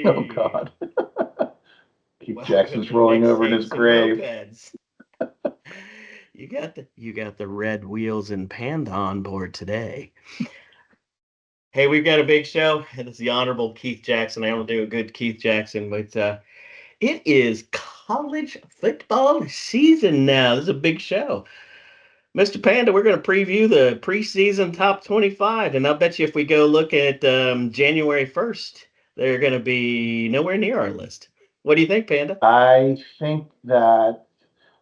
Oh God. Keith Welcome Jackson's to rolling over in his Mixtapes and grave. Mopeds. You got the red wheels and panda on board today. Hey, we've got a big show. It's the Honorable Keith Jackson. I don't do a good Keith Jackson, but it is college football season now. This is a big show. Mr. Panda, we're going to preview the preseason top 25, and I'll bet you if we go look at January 1st, they're going to be nowhere near our list. What do you think, Panda? I think that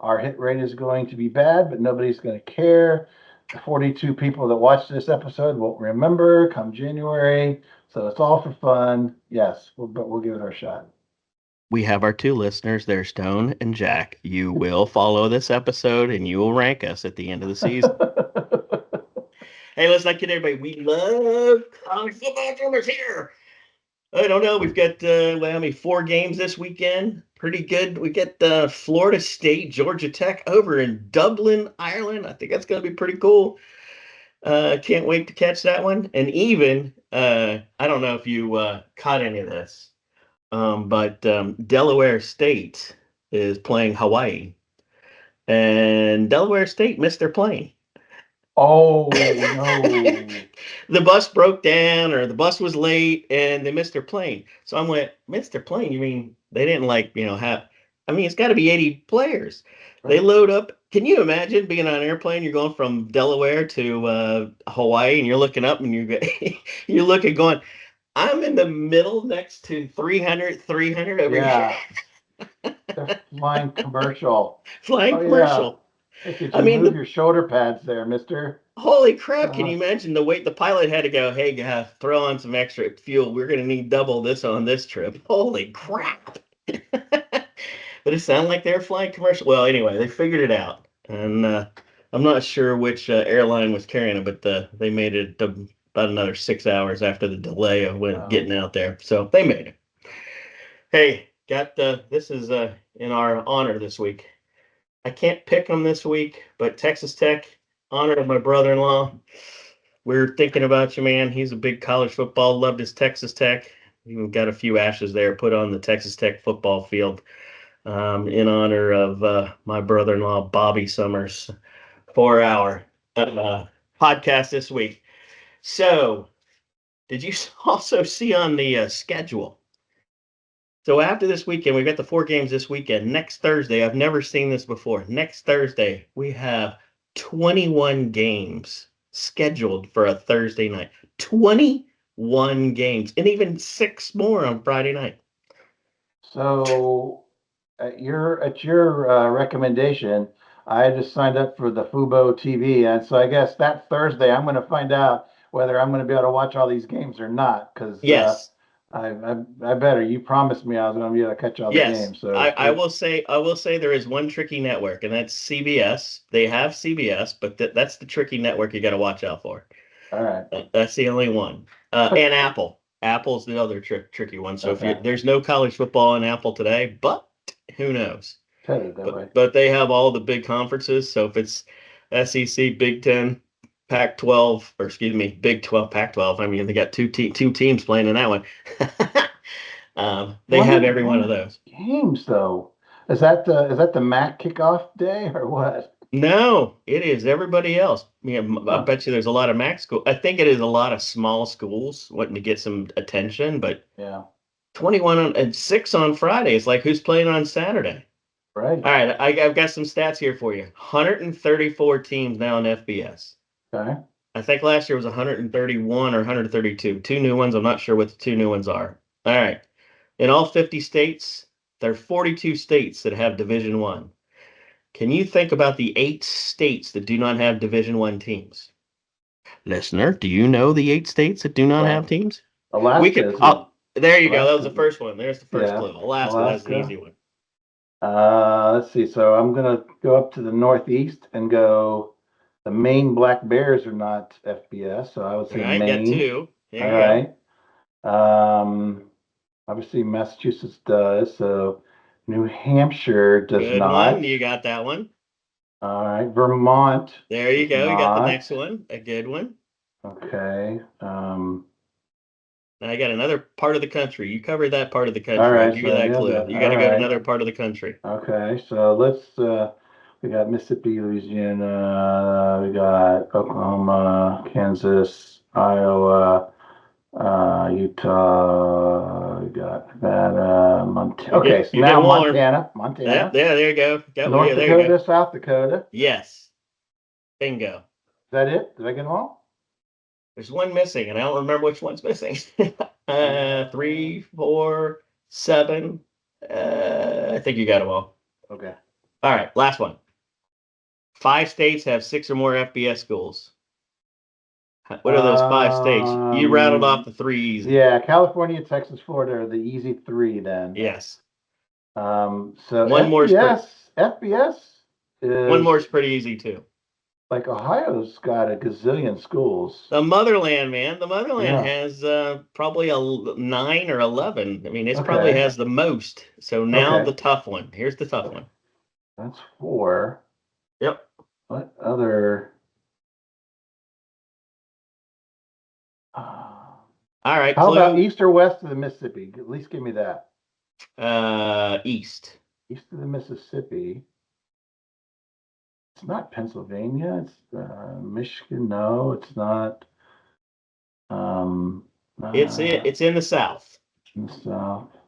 our hit rate is going to be bad, but nobody's going to care. The 42 people that watch this episode won't remember come January. So it's all for fun. Yes, but we'll give it our shot. We have our two listeners. They're Stone and Jack. You will follow this episode and you will rank us at the end of the season. Hey, let's not kid everybody. We love college football drummers here. I don't know. We've got well, 4 games this weekend. Pretty good. We get Florida State, Georgia Tech over in Dublin, Ireland. I think that's going to be pretty cool. Can't wait to catch that one. And even I don't know if you caught any of this, but Delaware State is playing Hawaii, and Delaware State missed their plane. Oh no. The bus broke down or the bus was late and they missed their plane. So I went, missed their plane? You mean they didn't have, I mean, it's got to be 80 players. They Right. load up. Can you imagine being on an airplane? You're going from Delaware to Hawaii and you're looking up and you're looking going, I'm in the middle next to 300 over here. Yeah. They're flying commercial. Flying Oh yeah. commercial. Hey, could I you mean, move your shoulder pads there, mister? holy crap, can Uh, you imagine the weight the pilot had to go, hey, guys, throw on some extra fuel. We're going to need double this on this trip. Holy crap. But it sounded like they were flying commercial. Well, anyway, they figured it out. And I'm not sure which airline was carrying it, but they made it about another 6 hours after the delay of when oh. getting out there. So they made it. Hey, got this is in our honor this week. I can't pick them this week, but Texas Tech, honor of my brother-in-law. We're thinking about you, man. He's a big college football, loved his Texas Tech. Even got a few ashes there put on the Texas Tech football field in honor of my brother-in-law, Bobby Summers, for our podcast this week. So, did you also see on the schedule? So after this weekend, we've got the 4 games this weekend. Next Thursday, I've never seen this before. Next Thursday, we have 21 games scheduled for a Thursday night. 21 games, and even 6 more on Friday night. So at your recommendation, I just signed up for the Fubo TV, and so I guess that Thursday I'm going to find out whether I'm going to be able to watch all these games or not. Because Yes, I better. You promised me I was going to be able to catch all the yes. games. I will say there is one tricky network, and that's CBS. They have CBS, but that's the tricky network you got to watch out for. All right. That's the only one. And Apple. Apple's the other tricky one. So if you Okay. there's no college football on Apple today, but who knows? Headed that way. But they have all the big conferences. So if it's SEC, Big Ten, Pac-12, or excuse me, Big 12, Pac-12. I mean, they got two teams playing in that one. They have every one of 21 those. games though. Is that the Mac kickoff day or what? No, it is everybody else. Yeah, I Huh. bet you there's a lot of Mac school. I think it is a lot of small schools wanting to get some attention, but Yeah. 21 and 6 on Friday. It's like who's playing on Saturday? Right. All right, I've got some stats here for you. 134 teams now in FBS. Okay. I think last year was 131 or 132. Two new ones. I'm not sure what the two new ones are. All right. In all 50 states, there are 42 states that have Division One. Can you think about the 8 states that do not have Division One teams? Listener, do you know the 8 states that do not have Well, teams? We Alaska could. isn't. There you go. That was the Alaska's first one. There's the first Yeah, clue. Alaska. That's an Alaska. easy one. Let's see. So I'm gonna go up to the northeast and go. The Maine Black Bears are not FBS, so I would All say right, got Maine. two. There All you go. right. Um, Obviously Massachusetts does. So New Hampshire does Good one. not. You got that one. All right. Vermont There you does go. You got the not. next one. A good one. Okay. Now I got another part of the country. You covered that part of the All country. I'll right, give so you I that nailed clue. that. You got All to go to right. another part of the country. Okay, so we got Mississippi, Louisiana, we got Oklahoma, Kansas, Iowa, Utah, we got Nevada, Montana. Okay, so You're now getting warm. Montana, Yeah, Montana, there you go. North There you go. Dakota, South Dakota. Yes. Bingo. Is that it? Did I get them all? There's one missing, and I don't remember which one's missing. 3, 4, 7. I think you got them all. Okay. All right, last one. 5 states have 6 or more FBS schools. What are those 5 states? You rattled off the 3 easy. Yeah, California, Texas, Florida are the easy 3 then. Yes. So One more FBS one more is is pretty easy too. like Ohio's got a gazillion schools. The motherland, man. The motherland Yeah. has probably a 9 or 11. I mean, it probably Okay. has the most. So now Okay. the tough one. Here's the tough one. That's 4. Yep. What other? All right, How about clue. east or west of the Mississippi? At least give me that. East. East of the Mississippi. It's not Pennsylvania. It's Michigan. No, it's not. Um, It's in the South. in the South. I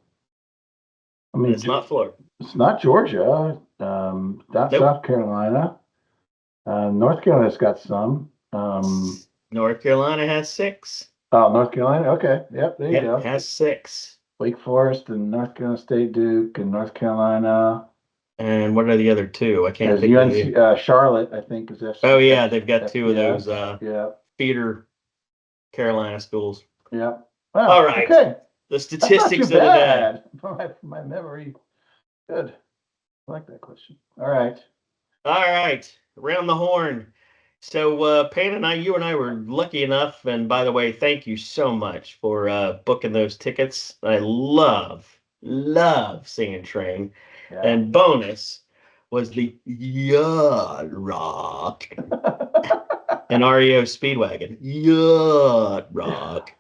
And mean, it's not Florida. it's not Georgia. Not Nope. South Carolina. North Carolina's got some. North Carolina has 6. Oh, North Carolina. Okay. Yep. There you Yep, go. has 6. Wake Forest and North Carolina State, Duke and North Carolina. And what are the other 2? I can't There's think of UNC, the. Charlotte, I think, is Oh yeah, they've got 2 of FBS. those Yeah. feeder Carolina schools. Yeah. All Wow. right. Okay. The That's not too statistics of the day. bad for my memory. Good. I like that question. All right. All right. Around the horn. So Payne and you and I were lucky enough, and by the way, thank you so much for booking those tickets. I love singing train. Yeah. And bonus was the Yacht Rock and REO Speedwagon. Yacht Rock.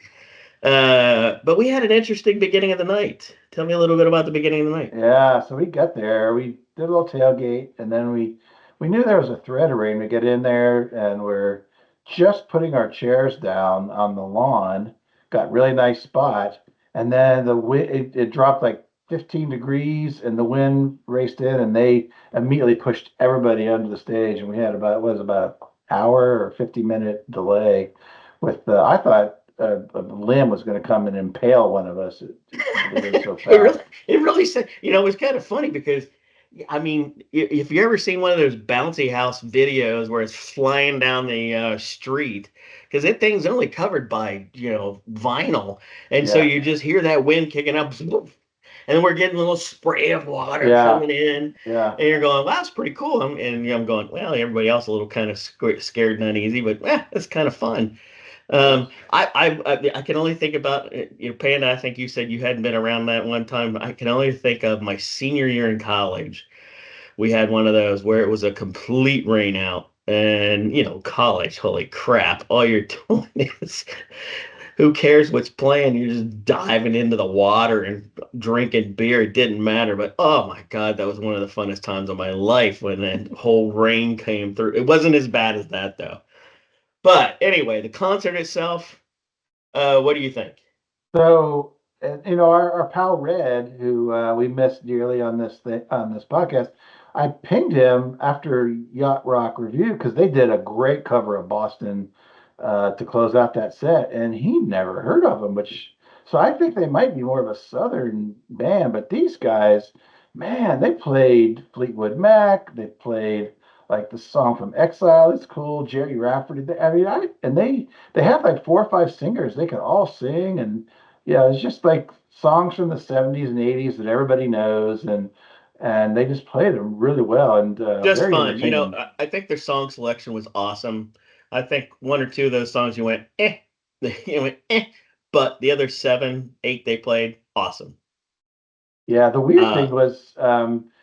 But we had an interesting beginning of the night. Tell me a little bit about the beginning of the night. Yeah, so we got there. We did a little tailgate, and then we knew there was a thread ring. We get in there, and we're just putting our chairs down on the lawn. Got really nice spot, and then the wind it dropped like 15 degrees, and the wind raced in, and they immediately pushed everybody onto the stage, and we had about an hour or 50-minute delay. With I thought a limb was going to come and impale one of us. It was so fast. It really said, it was kind of funny because, I mean, if you ever seen one of those bouncy house videos where it's flying down the street, because that thing's only covered by, vinyl. And so Yeah. you just hear that wind kicking up, and then we're getting a little spray of water Yeah. coming in. Yeah. And you're going, wow, that's pretty cool. I'm going, well, everybody else a little kind of scared and uneasy, but it's kind of fun. I can only think about Panda. I think you said you hadn't been around that one time. I can only think of my senior year in college. We had one of those where it was a complete rain out, and college. Holy crap! All you're doing is who cares what's playing? You're just diving into the water and drinking beer. It didn't matter. But oh my God, that was one of the funnest times of my life when that whole rain came through. It wasn't as bad as that though. But anyway, the concert itself, what do you think? So, and, our pal Red, who we missed dearly on this podcast, I pinged him after Yacht Rock Review because they did a great cover of Boston to close out that set, and he never heard of them. So I think they might be more of a Southern band, but these guys, man, they played Fleetwood Mac, they played like the song from Exile. It's cool. Jerry Rafferty. They have like 4 or 5 singers. They can all sing, and yeah, it's just like songs from the 70s and 80s that everybody knows, and they just played them really well and Just very fun. entertaining. I think their song selection was awesome. I think 1 or 2 of those songs you went, eh. You went, eh. But the other 7, 8 they played, awesome. Yeah, the weird thing was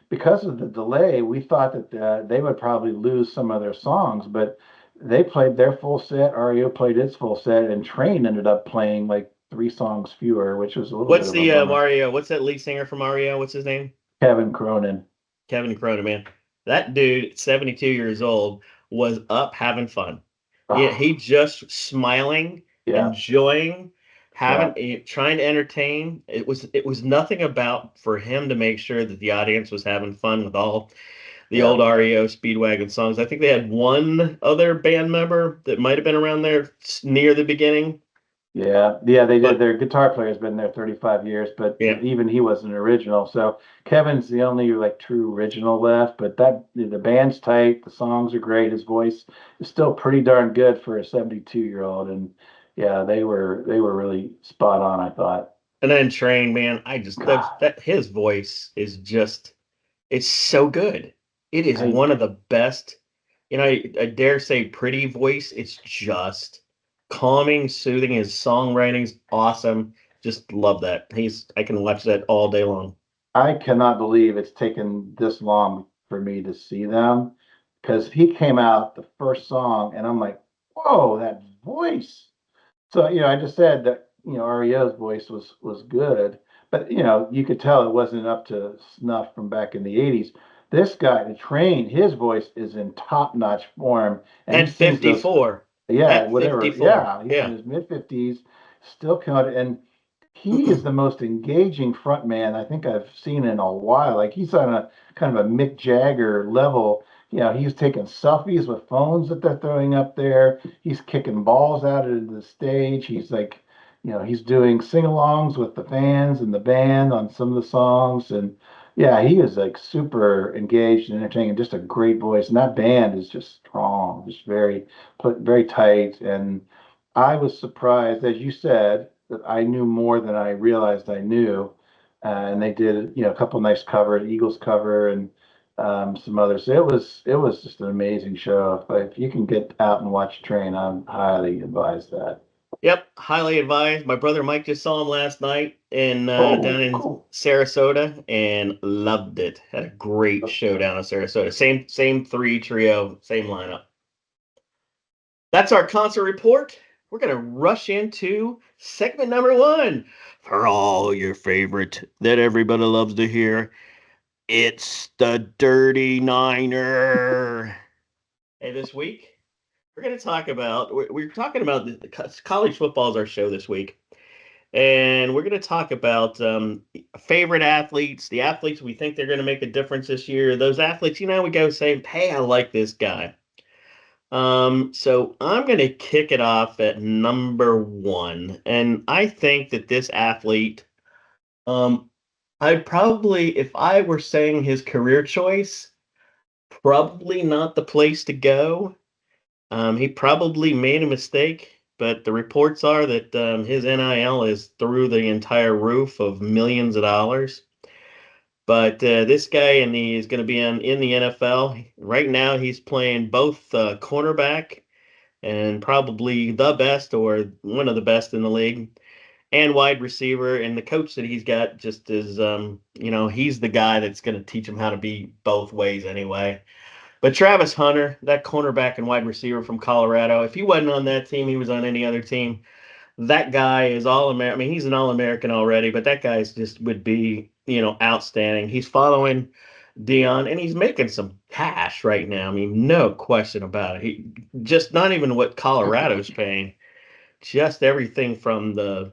because of the delay, we thought that they would probably lose some of their songs, but they played their full set. REO played its full set, and Train ended up playing like 3 songs fewer, which was a little bit What's of a the bummer. Mario? What's that lead singer from Mario? What's his name? Kevin Cronin. Kevin Cronin, man. That dude, 72 years old, was up having fun. Yeah, Oh, he just smiling, yeah, enjoying, yeah, trying to entertain. It was nothing about for him to make sure that the audience was having fun with all the yeah. old REO Speedwagon songs. I think they had one other band member that might have been around there near the beginning, Yeah, yeah, they did. but Their guitar player's been there 35 years, but yeah. even he wasn't original. So Kevin's the only like true original left. But that the band's tight, the songs are great. His voice is still pretty darn good for a 72-year-old. And yeah, they were really spot on, I thought. And then Train, man, I just God, that his voice is just it's so good. It is I one of the best, I dare say pretty voice. It's just calming, soothing. His songwriting's awesome. Just love that. I can watch that all day long. I cannot believe it's taken this long for me to see them because he came out the first song and I'm like, whoa, that voice. So, I just said that, REO's voice was good, but you could tell it wasn't up to snuff from back in the 80s. This guy, the Train, his voice is in top-notch form, and he At sings those, 54. yeah, At whatever. 54. Yeah, in Yeah. his mid-50s, still killing it. And he is the most engaging front man I think I've seen in a while. Like he's on a kind of a Mick Jagger level. He's taking selfies with phones that they're throwing up there. He's kicking balls out into the stage. He's like, he's doing sing-alongs with the fans and the band on some of the songs. And yeah, he is like super engaged and entertaining, and just a great voice. And that band is just strong, just very tight. And I was surprised, as you said, that I knew more than I realized I knew. And they did, a couple nice covers, Eagles cover, and some others. It was just an amazing show. If you can get out and watch Train, I'm highly advise that. Yep, highly advised. My brother Mike just saw him last night in down Oh, in cool. Sarasota and loved it. Had a great show down in Sarasota. Same three trio, same lineup. That's our concert report. We're gonna rush into segment number one for all your favorite that everybody loves to hear. It's the Dirty Niner. Hey, this week we're gonna talk about we're talking about college football is our show this week. And we're going to talk about favorite athletes, the athletes we think they're going to make a difference this year. Those athletes, we go say, hey, I like this guy. So I'm going to kick it off at number one. And I think that this athlete, um, I'd probably, if I were saying his career choice, probably not the place to go. He probably made a mistake, but the reports are that his NIL is through the entire roof of millions of dollars. But this guy is going to be in the NFL right now. He's playing both cornerback and probably the best or one of the best in the league, and wide receiver. And the coach that he's got just is, he's the guy that's going to teach him how to be both ways anyway. But Travis Hunter, that cornerback and wide receiver from Colorado, if he wasn't on that team, he was on any other team. That guy is all American. I mean, he's an All American already, but that guy's just would be, outstanding. He's following Dion, and he's making some cash right now. I mean, no question about it. He just not even what Colorado's paying, just everything from the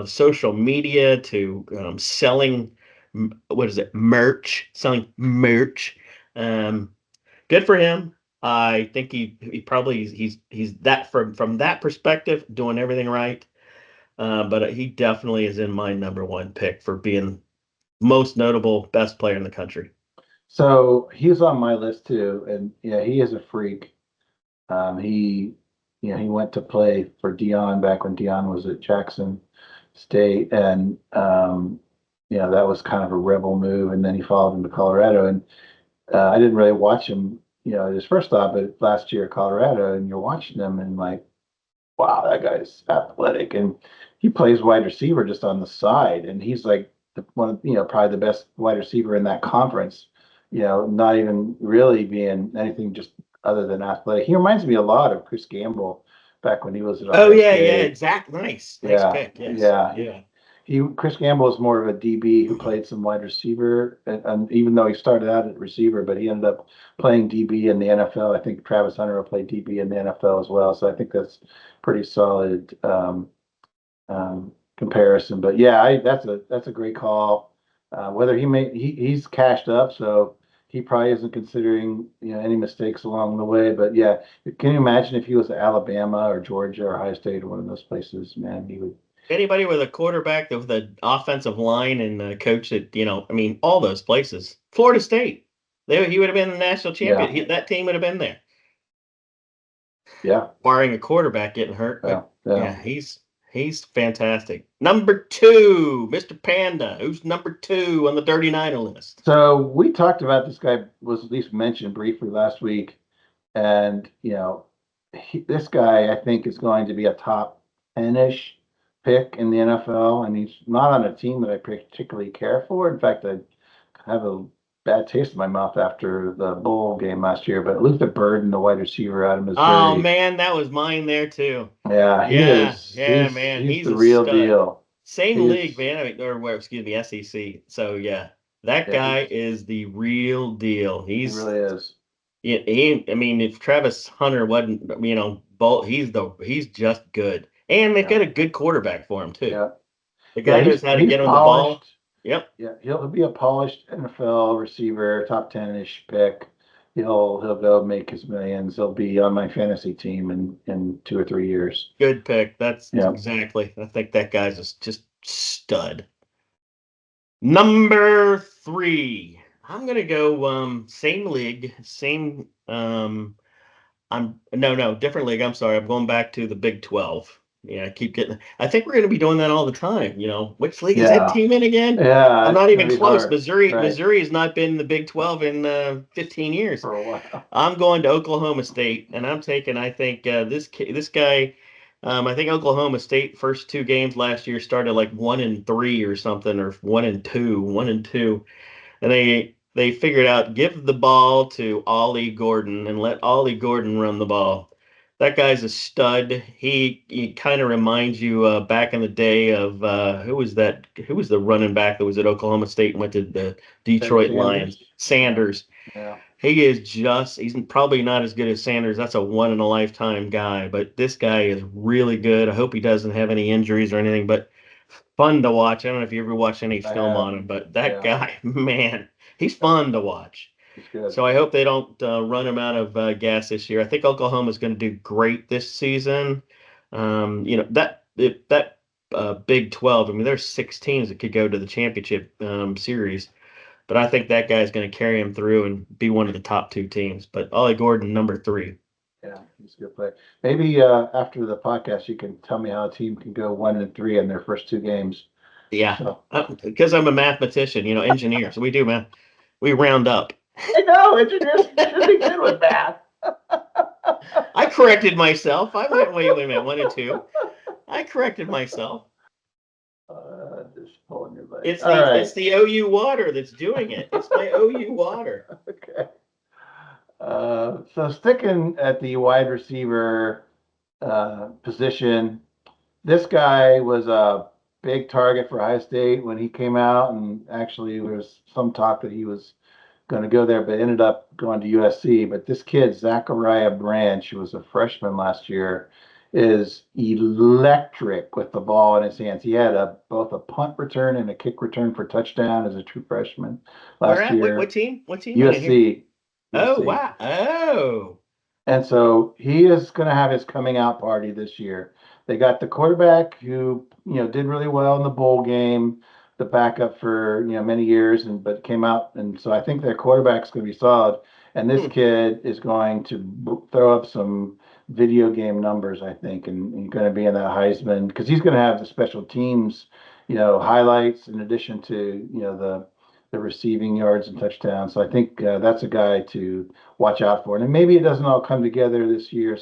social media to selling. What is it? Merch, selling merch. Um, Good for him. I think he probably he's that from that perspective doing everything right. But he definitely is in my number one pick for being most notable best player in the country. So he's on my list too, and yeah, he is a freak. He, he went to play for Dion back when Dion was at Jackson State, and that was kind of a rebel move. And then he followed him to Colorado, and I didn't really watch him, his first stop, but last year at Colorado, and you're watching him, and like, wow, that guy's athletic, and he plays wide receiver just on the side, and he's like one of probably the best wide receiver in that conference. Not even really being anything just other than athletic. He reminds me a lot of Chris Gamble back when he was at Oh Ohio yeah, yeah, State. exact. Nice Yeah, pick. Yes, yeah. yeah. Chris Gamble is more of a DB who played some wide receiver, and even though he started out at receiver, but he ended up playing DB in the NFL. I think Travis Hunter will play DB in the NFL as well. So I think that's pretty solid comparison. But yeah, that's a great call. Whether he's cashed up, so he probably isn't considering any mistakes along the way. But yeah, can you imagine if he was at Alabama or Georgia or Ohio State or one of those places? Man, he would. Anybody with a quarterback with an offensive line and a coach that, I mean, all those places. Florida State. He would have been the national champion. Yeah, That team would have been there, yeah, barring a quarterback getting hurt. yeah, But yeah. yeah, he's fantastic. Number 2, Mr. Panda. Who's number 2 on the Dirty Niner list? So we talked about this guy was at least mentioned briefly last week, and this guy I think is going to be a top 10-ish pick in the NFL, and he's not on a team that I particularly care for. In fact, I have a bad taste in my mouth after the bowl game last year. But Luther Burden, the wide receiver out of Oh Missouri, man, that was mine there too. yeah, he Yeah, is. yeah, He's man. he's He's the a real stud. deal. Same league, He's man. I mean, or where, excuse me, SEC. So yeah, that yeah, guy is the real deal. he really is. I mean, if Travis Hunter wasn't, Bolt, he's just good. And they've Yeah, got a good quarterback for him too. yeah, The yeah. guy knows how to He's get on the polished. ball. Yep, Yeah, he'll be a polished NFL receiver, top 10-ish pick. He'll go make his millions. He'll be on my fantasy team in 2 or 3 years. good pick. That's Yeah. exactly. I think that guy's just stud. Number 3. I'm gonna go same league, same I'm no, different league. I'm sorry. I'm going back to the Big 12. Yeah, I think we're gonna be doing that all the time. Which league is that Yeah. team in again? Yeah, I'm it's not gonna even be close. hard. Missouri Right. Missouri has not been in the Big 12 in 15 years. For a while. I'm going to Oklahoma State, and I'm taking. I think this guy. I think Oklahoma State first 2 games last year started like 1-3 or something, or 1-2, 1-2, and they figured out give the ball to Ollie Gordon and let Ollie Gordon run the ball. That guy's a stud. He kind of reminds you back in the day of who was that? Who was the running back that was at Oklahoma State and went to the Barry Detroit Lions? Sanders. Yeah. Sanders. Yeah. He's probably not as good as Sanders. That's a one in a lifetime guy, but this guy is really good. I hope he doesn't have any injuries or anything, but fun to watch. I don't know if you ever watched any I film have. on him, but that Yeah. guy, man, he's Yeah. fun to watch. He's good. So I hope they don't run him out of gas this year. I think Oklahoma's going to do great this season. That Big 12. I mean, there's 6 teams that could go to the championship series, but I think that guy's going to carry him through and be one of the top 2 teams. But Ollie Gordon, number 3. Yeah, he's a good player. Maybe after the podcast, you can tell me how a team can go 1-3 in their first 2 games. Yeah, So because I'm a mathematician, engineer. So we do, man. We round up. I know engineers should be good with math. I corrected myself. I wait a minute, 1-2. I corrected myself. Just pulling your leg. It's All the right. it's the OU water that's doing it. It's my OU water. Okay. So sticking at the wide receiver position, this guy was a big target for Ohio State when he came out, and actually there was some talk that he was going to go there, but ended up going to USC. But this kid, Zachariah Branch, who was a freshman last year, is electric with the ball in his hands. He had both a punt return and a kick return for touchdown as a true freshman Where last at? What, year. what team? What team? I didn't hear. USC. Oh USC. wow. Oh. And so he is going to have his coming out party this year. They got the quarterback who, did really well in the bowl game, the backup for, many years, but came out. And so I think their quarterback's going to be solid. And this kid is going to throw up some video game numbers, I think, and going to be in that Heisman because he's going to have the special teams, highlights in addition to, the receiving yards and touchdowns. So I think that's a guy to watch out for. And maybe it doesn't all come together this year,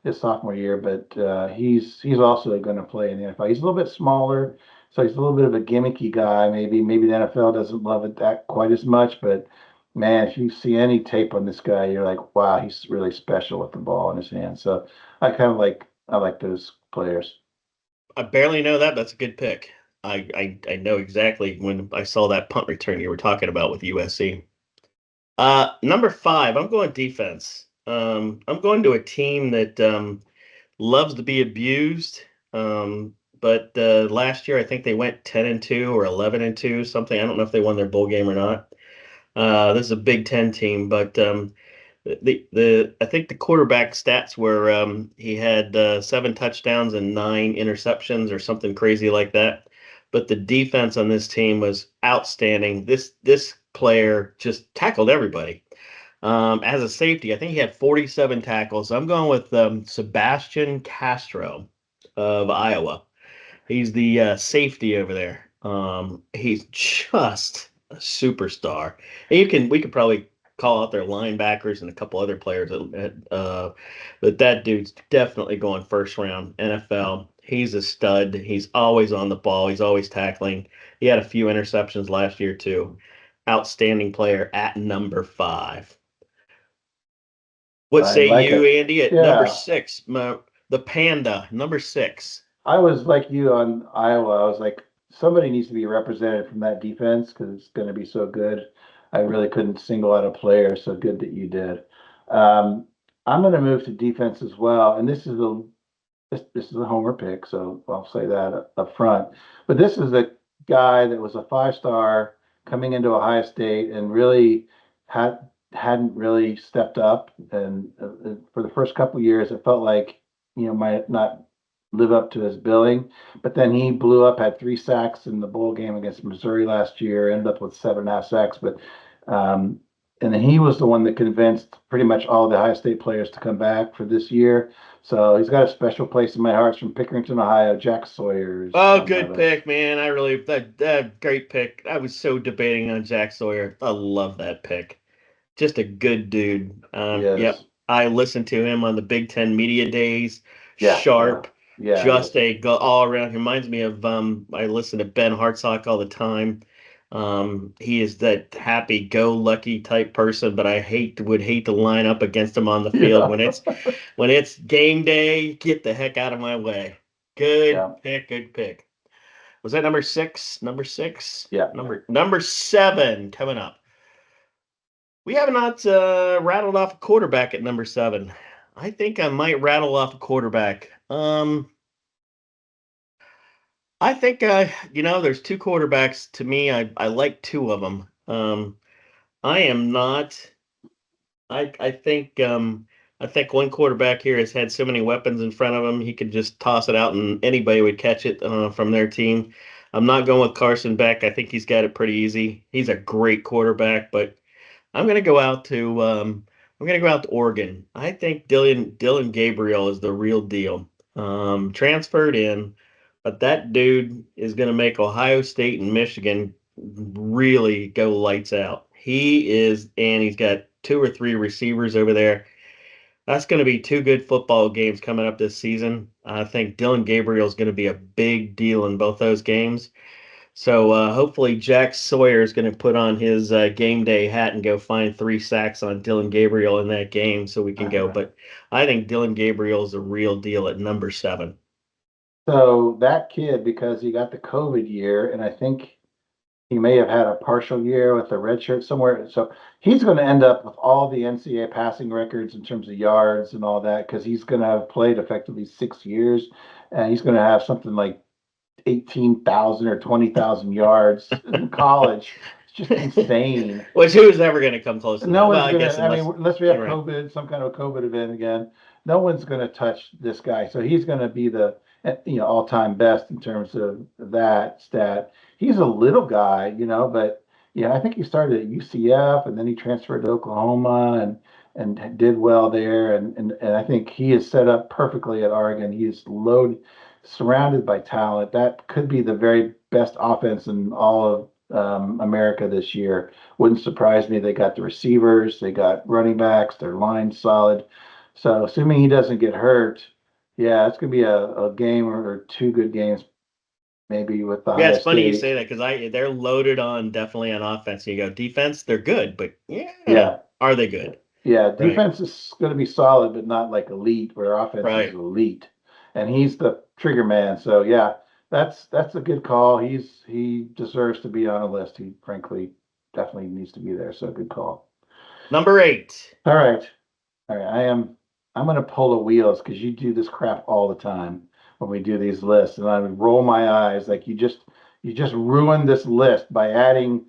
his sophomore year, but he's also going to play in the NFL. He's a little bit smaller, so he's a little bit of a gimmicky guy. Maybe the NFL doesn't love it that quite as much, but man, if you see any tape on this guy, you're like, wow, he's really special with the ball in his hand. So I kind of like I like those players. I barely know that. That's a good pick. I know exactly when I saw that punt return you were talking about with USC. Number 5, I'm going defense. I'm going to a team that loves to be abused. But last year I think they went 10-2 or 11-2, something. I don't know if they won their bowl game or not. This is a Big Ten team, but the I think the quarterback stats were he had 7 touchdowns and 9 interceptions or something crazy like that. But the defense on this team was outstanding. This player just tackled everybody. As a safety, I think he had 47 tackles. I'm going with Sebastian Castro of Iowa. He's the safety over there. He's just a superstar. And we could probably call out their linebackers and a couple other players, but that dude's definitely going first round NFL. He's a stud. He's always on the ball. He's always tackling. He had a few interceptions last year too. Outstanding player at number 5. What I say like you, it. Andy, at number Yeah, 6? The Panda, number 6. I was like you on Iowa. I was like, somebody needs to be represented from that defense because it's going to be so good. I really couldn't single out a player. So good that you did. Um, I'm going to move to defense as well, and this is a homer pick, so I'll say that up front. But this is a guy that was a 5 star coming into Ohio State and really hadn't really stepped up. And for the first couple of years, it felt like might not live up to his billing. But then he blew up, had 3 sacks in the bowl game against Missouri last year, ended up with 7.5 sacks. But um, and then he was the one that convinced pretty much all the Ohio State players to come back for this year. So he's got a special place in my heart. It's from Pickerington, Ohio. Jack Sawyer's Oh, on my good list. pick, man. I really that great pick. I was so debating on Jack Sawyer. I love that pick. Just a good dude. He Yep. is. I listened to him on the Big Ten media days. Yeah, yeah, Sharp, yeah, he just is. a go all around. He reminds me of I listen to Ben Hartsock all the time. He is that happy go lucky type person, but I would hate to line up against him on the field Yeah, when it's game day. Get the heck out of my way. Good yeah, pick, good pick. Was that number 6? Number 6? yeah. Number 7 coming up. We have not rattled off a quarterback at number 7. I think I might rattle off a quarterback. I think there's 2 quarterbacks to me. I like 2 of them. I am not. I think one quarterback here has had so many weapons in front of him. He could just toss it out and anybody would catch it from their team. I'm not going with Carson Beck. I think he's got it pretty easy. He's a great quarterback, but I'm gonna go out to Oregon. I think Dylan Gabriel is the real deal. Transferred in, but that dude is gonna make Ohio State and Michigan really go lights out. And he's got 2 or 3 receivers over there. That's going to be 2 good football games coming up this season. I think Dylan Gabriel is going to be a big deal in both those games. So hopefully Jack Sawyer is going to put on his game day hat and go find 3 sacks on Dylan Gabriel in that game so we can go. But I think Dylan Gabriel is a real deal at number 7. So that kid, because he got the COVID year, and I think he may have had a partial year with a red shirt somewhere. So he's going to end up with all the NCAA passing records in terms of yards and all that because he's going to have played effectively 6 years, and he's going to have something like 18,000 or 20,000 yards in college. It's just insane. Which who's ever going to come close to No that? Well, one's I gonna, guess I mean, unless unless we have you're right. COVID, some kind of COVID event again, no one's gonna touch this guy. So he's gonna be the, all-time best in terms of that stat. He's a little guy, but yeah, I think he started at UCF and then he transferred to Oklahoma and did well there. And I think he is set up perfectly at Oregon. He is loaded, surrounded by talent. That could be the very best offense in all of America this year. Wouldn't surprise me. They got the receivers, they got running backs, their line's solid. So assuming he doesn't get hurt, yeah, it's gonna be a game or 2 good games, maybe with Yeah, Ohio it's funny you State. say that because they're loaded on definitely on offense. You go defense, they're good, but yeah, Yeah, are they good? yeah. Right, Defense is gonna be solid, but not like elite, where offense is right. elite. and he's the trigger man. So yeah, that's a good call. He deserves to be on a list. He frankly definitely needs to be there. So good call. Number 8. All right. All right. I'm gonna pull the wheels because you do this crap all the time when we do these lists, and I would roll my eyes like you just ruined this list by adding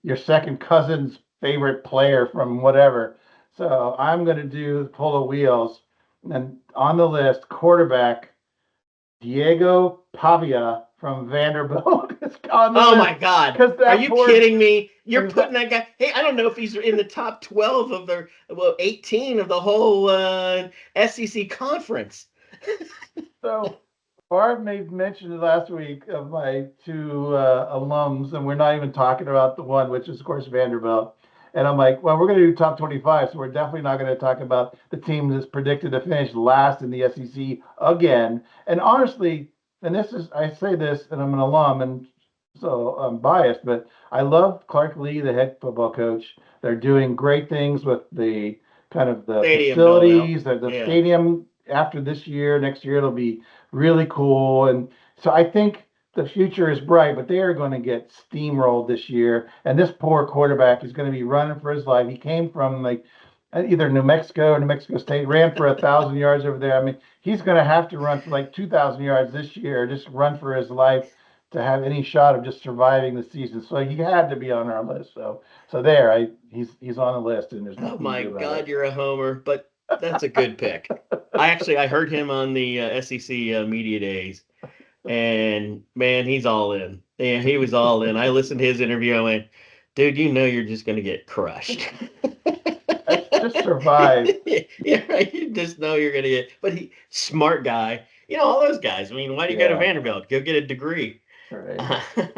your second cousin's favorite player from whatever. So I'm gonna do pull the wheels, and on the list, quarterback Diego Pavia from Vanderbilt is on the Oh list my God. because Are that you poor kidding me? You're because putting that that guy. Hey, I don't know if he's in the top 12 of the, well, 18 of the whole SEC conference. so Barb made mention last week of my two alums, and we're not even talking about the one, which is, of course, Vanderbilt. And I'm like, well, we're going to do top 25, so we're definitely not going to talk about the team that's predicted to finish last in the SEC again. And honestly, and this is, I say this, and I'm an alum, and so I'm biased, but I love Clark Lee, the head football coach. They're doing great things with the kind of the Stadium build out. facilities, the Yeah. stadium after this year, next year it'll be really cool. And so I think the future is bright, but they are going to get steamrolled this year. And this poor quarterback is going to be running for his life. He came from like either New Mexico or New Mexico State, ran for 1,000 yards over there. I mean, he's going to have to run for like 2,000 yards this year, just run for his life to have any shot of just surviving the season. So he had to be on our list. So there, he's on the list, and there's Oh nothing you my can do about God, it. you're a homer, but that's a good pick. I heard him on the SEC media days, and man, he's all in. Yeah, he was all in. I listened to his interview. I went, dude, you know you're just gonna get crushed. Just survive. Yeah, right. You just know you're gonna get. But he, smart guy. You know all those guys. I mean, why do you go to Yeah. Vanderbilt? Go get a degree. All right.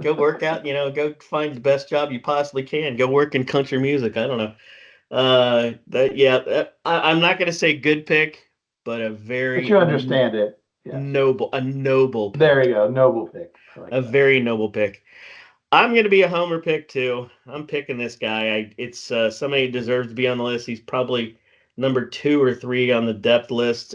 Go work out. Go find the best job you possibly can. Go work in country music. I don't know. I'm not gonna say good pick, but a But very you understand it. Yes. noble There pick. you go. Noble pick. I like A that. very noble pick. I'm gonna be a homer pick too. I'm picking this guy. It's somebody who deserves to be on the list. He's probably number 2 or 3 on the depth list.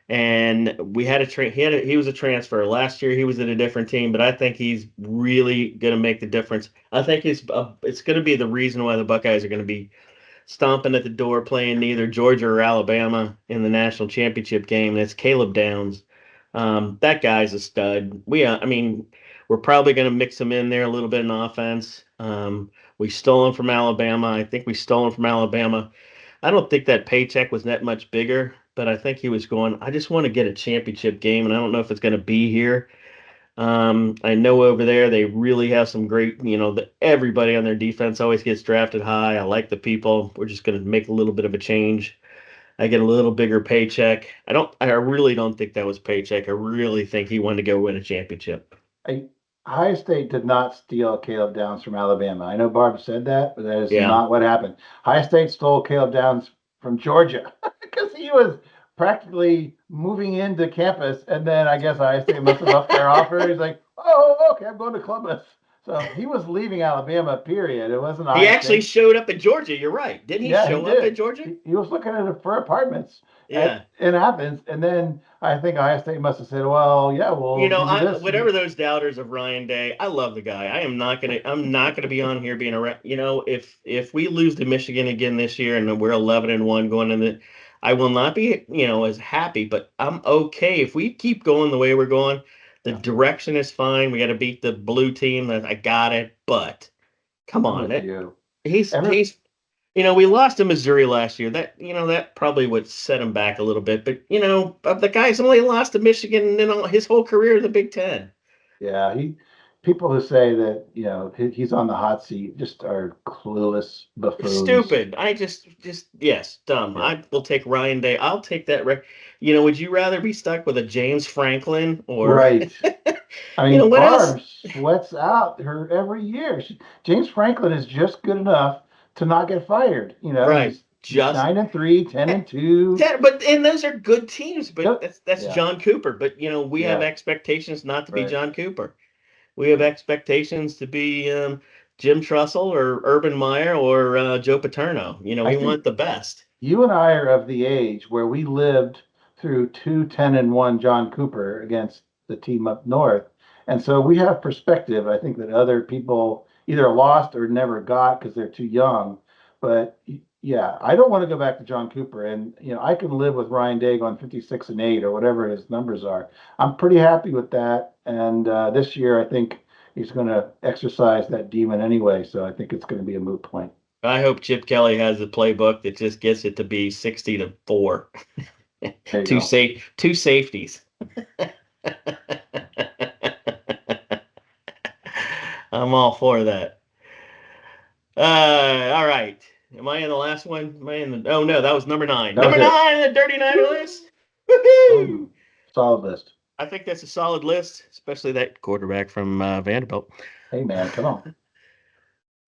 And we had a he was a transfer last year. He was at a different team, but I think he's really gonna make the difference. I think it's gonna be the reason why the Buckeyes are gonna be stomping at the door playing either Georgia or Alabama in the national championship game. And it's Caleb Downs. That guy's a stud. I mean, we're probably going to mix him in there a little bit in offense. We stole him from Alabama. I think we stole him from Alabama. I don't think that paycheck was that much bigger, but I think he was going, I just want to get a championship game, and I don't know if it's going to be here. I know over there they really have some great, everybody on their defense always gets drafted high. I like the people. We're just going to make a little bit of a change. I get a little bigger paycheck. I really don't think that was paycheck. I really think he wanted to go win a championship. I, Ohio State did not steal Caleb Downs from Alabama. I know Barb said that, but that is Yeah. not what happened. Ohio State stole Caleb Downs from Georgia because he was practically moving into campus, and then I guess Ohio State must have upped their offer. He's like, "Oh, okay, I'm going to Columbus." So he was leaving Alabama. Period. It wasn't He Ohio actually State. showed up at Georgia. You're right. Didn't he Yeah, he show up at did. Georgia? He was looking at it for apartments Yeah. in Athens, and then I think Ohio State must have said, "Well, yeah, we'll give you this." Whatever those doubters of Ryan Day, I love the guy. I'm not gonna be on here being a, if we lose to Michigan again this year and we're 11-1 going in the, I will not be, as happy, but I'm okay if we keep going the way we're going. The Yeah, direction is fine. We got to beat the blue team. I got it, but come I'm on, with you. he's Every he's we lost to Missouri last year. That probably would set him back a little bit. But the guy's only lost to Michigan in his whole career in the Big Ten. Yeah, people who say that he's on the hot seat just are clueless buffoons. Stupid. I just yes, dumb. Yeah, I will take Ryan Day. I'll take that. Would you rather be stuck with a James Franklin or right. I mean, what else? Barb sweats out her every year. James Franklin is just good enough to not get fired. Right. He's Just 9-3, 10-2. and those are good teams. But Yep. that's Yeah, John Cooper. But we have yeah, expectations not to be right. John Cooper. We have expectations to be Jim Trussell or Urban Meyer or Joe Paterno. I We think want the best. you and I are of the age where we lived through 2-10-1 John Cooper against the team up north. And so we have perspective. I think that other people either lost or never got because they're too young. But yeah, I don't want to go back to John Cooper. And, I can live with Ryan Day on 56-8 or whatever his numbers are. I'm pretty happy with that. And this year, I think he's going to exercise that demon anyway. So I think it's going to be a moot point. I hope Chip Kelly has a playbook that just gets it to be 60-4. Two safeties. I'm all for that. All right. Am I in the last one? Am I in the? Oh no, that was number 9. Number 9, the Dirty Niner list. Woohoo! Solid list. I think that's a solid list, especially that quarterback from Vanderbilt. Hey man, come on.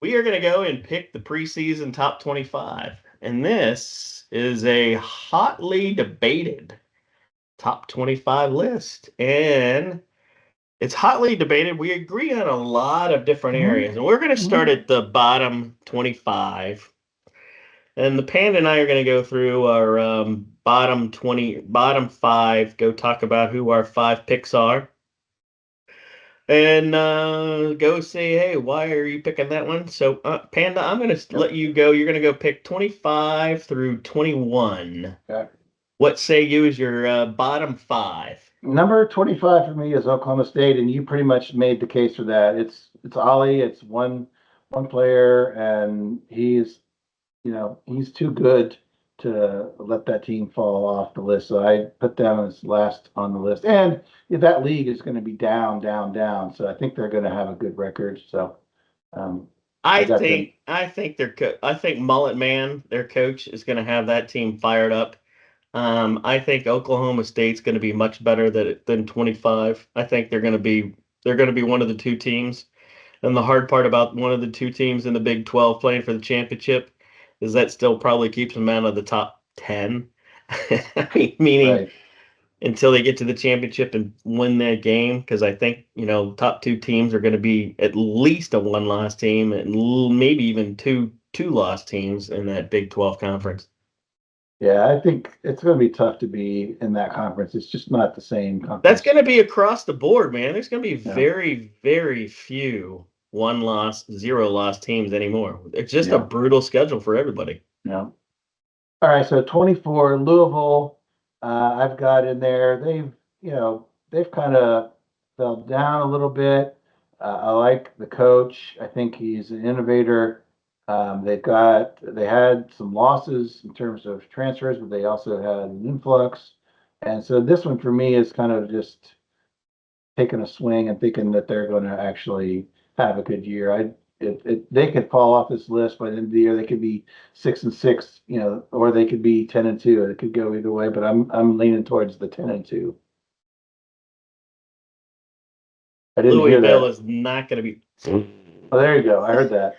We are going to go and pick the preseason top 25. And this is a hotly debated top 25 list. And it's hotly debated. We agree on a lot of different areas. And we're going to start at the bottom 25. And the Panda and I are going to go through our bottom 5, go talk about who our 5 picks are. And go say, hey, why are you picking that one? So, Panda, I'm going to let you go. You're going to go pick 25 through 21. Okay. What say you is your bottom 5? Number 25 for me is Oklahoma State, and you pretty much made the case for that. It's Ollie. It's one player, and he's too good to let that team fall off the list. So I put them as last on the list. And that league is going to be down, down, down. So I think they're going to have a good record. So I think Mullet Man, their coach, is going to have that team fired up. I think Oklahoma State's going to be much better than 25. I think they're going to be one of the 2 teams. And the hard part about one of the 2 teams in the Big 12 playing for the championship is that still probably keeps them out of the top 10. Meaning right. Until they get to the championship and win that game, because I think, top 2 teams are going to be at least a 1-loss team and maybe even two loss teams in that Big 12 conference. Yeah, I think it's going to be tough to be in that conference. It's just not the same conference. That's going to be across the board, man. There's going to be very, very few 1-loss, 0-loss teams anymore. It's just a brutal schedule for everybody. Yeah. All right, so 24, Louisville, I've got in there. They've kind of fell down a little bit. I like the coach. I think he's an innovator. They had some losses in terms of transfers, but they also had an influx. And so this one for me is kind of just taking a swing and thinking that they're going to actually have a good year. They could fall off this list by the end of the year. They could be 6-6, or they could be 10-2. It could go either way, but I'm leaning towards the 10-2. I didn't hear that. Louisville is not going to be. Oh, there you go. I heard that.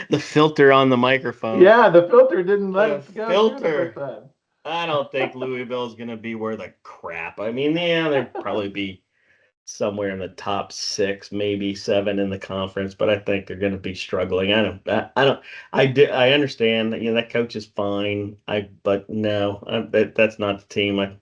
The filter on the microphone. Yeah, the filter didn't let us go. Filter. I don't think Louisville is going to be worth a crap. I mean, they'll probably be somewhere in the top 6, maybe 7 in the conference, but I think they're going to be struggling. I understand that that coach is fine. But no, that's not the team.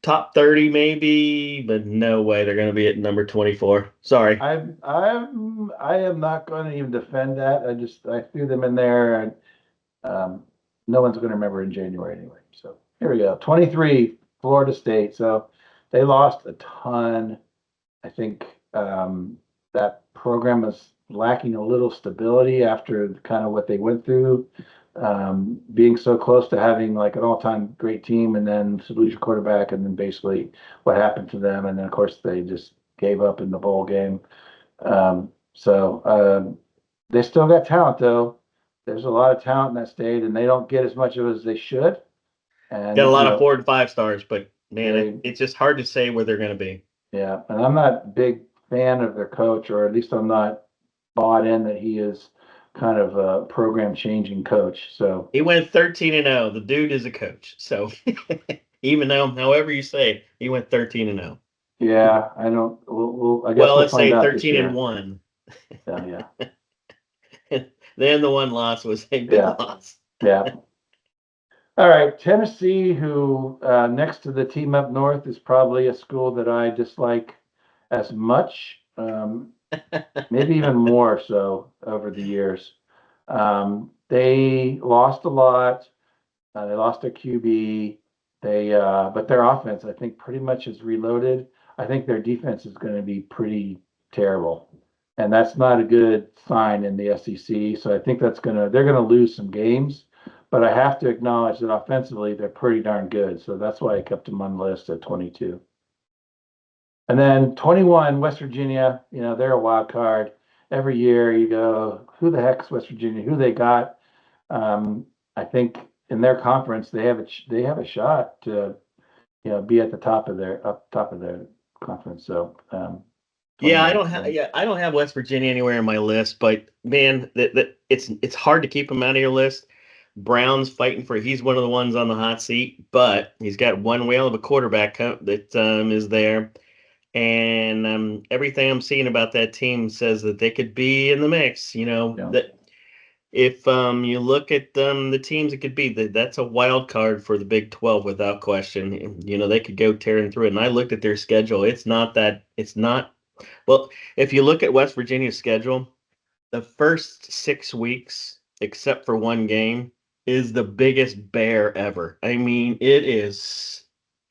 Top 30 maybe, but no way they're going to be at number 24. Sorry. I am not going to even defend that. I threw them in there, and no one's going to remember in January anyway. So here we go. 23, Florida State. So they lost a ton. I think that program was lacking a little stability after kind of what they went through, being so close to having like an all-time great team, and then to lose your quarterback, and then basically what happened to them. And then, of course, they just gave up in the bowl game. So they still got talent, though. There's a lot of talent in that state, and they don't get as much of it as they should. And got a lot of 4 and 5 stars, but man, it's just hard to say where they're going to be. Yeah, and I'm not a big fan of their coach, or at least I'm not bought in that he is kind of a program-changing coach. So he went 13-0. The dude is a coach. So even though, however you say, he went 13-0. Yeah, I don't. I guess let's say 13-1. Yeah. Then the one loss was a big loss. Yeah. All right, Tennessee, who next to the team up north is probably a school that I dislike as much, maybe even more so over the years. They lost a lot. They lost their QB. But their offense, I think, pretty much is reloaded. I think their defense is going to be pretty terrible, and that's not a good sign in the SEC. So I think they're gonna lose some games. But I have to acknowledge that offensively they're pretty darn good. So that's why I kept them on the list at 22. And then 21, West Virginia. They're a wild card. Every year you go, who the heck's West Virginia? Who they got? I think in their conference they have a shot to be at the top of their conference. So Yeah, 21 for them. I don't have West Virginia anywhere in my list, but man, it's hard to keep him out of your list. Brown's fighting for he's one of the ones on the hot seat, but he's got one whale of a quarterback that is there. And everything I'm seeing about that team says that they could be in the mix. Yeah. That if you look at the teams it could be, that's a wild card for the Big 12 without question. They could go tearing through it. And I looked at their schedule. It's not well, if you look at West Virginia's schedule, the first 6 weeks, except for one game, is the biggest bear ever. I mean, it is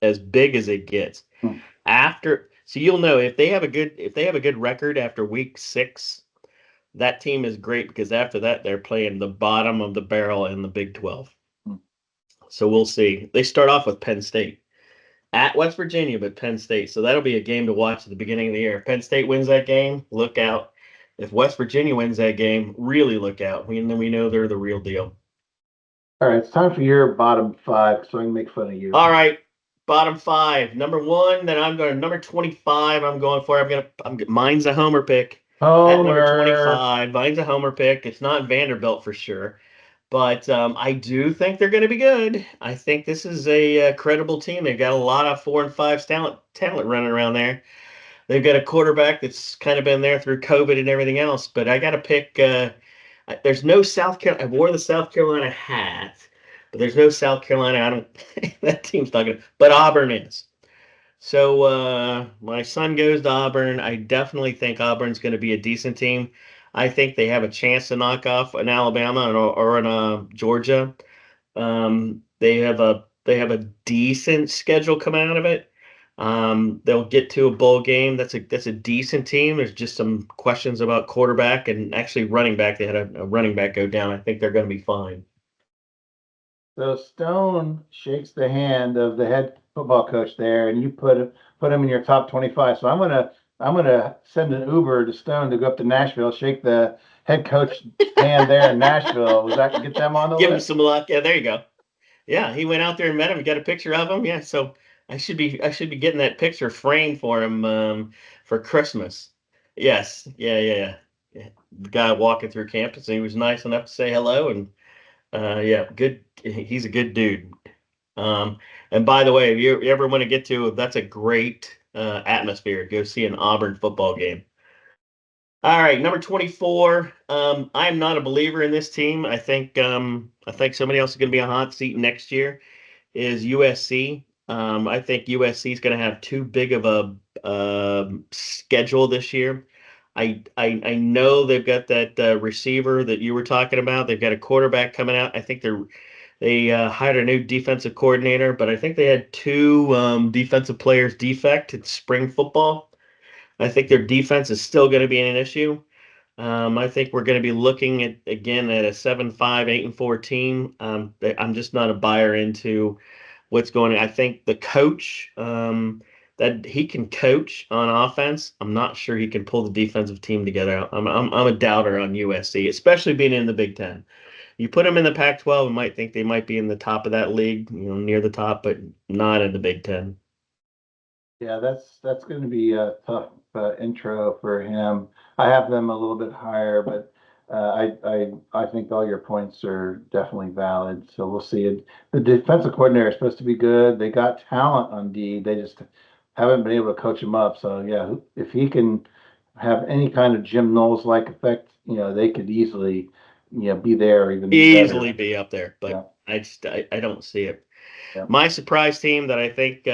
as big as it gets. Hmm. So you'll know if they have a good record after week 6, that team is great because after that they're playing the bottom of the barrel in the Big 12. Hmm. So we'll see. They start off with Penn State at West Virginia, but Penn State. So that'll be a game to watch at the beginning of the year. If Penn State wins that game, look out. If West Virginia wins that game, really look out. We know they're the real deal. All right, it's time for your bottom 5, so I can make fun of you. All right, bottom 5. Number 1, then I'm going to number 25. I'm going for. Mine's a homer pick. At number 25, mine's a homer pick. It's not Vanderbilt for sure. But I do think they're going to be good. I think this is a credible team. They've got a lot of 4 and 5 talent running around there. They've got a quarterback that's kind of been there through COVID and everything else. But I got to pick. There's no South Carolina. I wore the South Carolina hat, but there's no South Carolina. I don't. That team's not going to. But Auburn is. So my son goes to Auburn. I definitely think Auburn's going to be a decent team. I think they have a chance to knock off an Alabama or an Georgia. They have a decent schedule coming out of it. They'll get to a bowl game. That's a decent team. There's just some questions about quarterback and actually running back. They had a running back go down. I think they're going to be fine. So Stone shakes the hand of the head football coach there, and you put him in your top 25. So I'm gonna send an Uber to Stone to go up to Nashville, shake the head coach hand there in Nashville. Was that to get them on the Give him list? some luck. Yeah, there you go. Yeah, he went out there and met him. Got a picture of him. Yeah, so I should be getting that picture framed for him for Christmas. Yes, yeah. The guy walking through campus, and he was nice enough to say hello, and yeah, good. He's a good dude. Um, and by the way, if you ever want to get to, that's a great atmosphere. Go see an Auburn football game. All right, number 24. I'm not a believer in this team. I think somebody else is going to be a hot seat next year. Is USC. I think USC is going to have too big of a schedule this year. I know they've got that receiver that you were talking about. They've got a quarterback coming out. I think they hired a new defensive coordinator, but I think they had 2 defensive players defect in spring football. I think their defense is still going to be an issue. I think we're going to be looking at again at a 7-5, 8-4 team. I'm just not a buyer into what's going on. I think the coach that he can coach on offense. I'm not sure he can pull the defensive team together. I'm a doubter on USC, especially being in the Big Ten. You put them in the Pac-12, I might think they might be in the top of that league, near the top, but not in the Big Ten. Yeah, that's going to be a tough intro for him. I have them a little bit higher, but I think all your points are definitely valid. So we'll see. The defensive coordinator is supposed to be good. They got talent on D. They just haven't been able to coach him up. So yeah, if he can have any kind of Jim Knowles like effect, they could easily, be there or even better. Easily be up there, but Yeah. I don't see it. Yeah. My surprise team that I think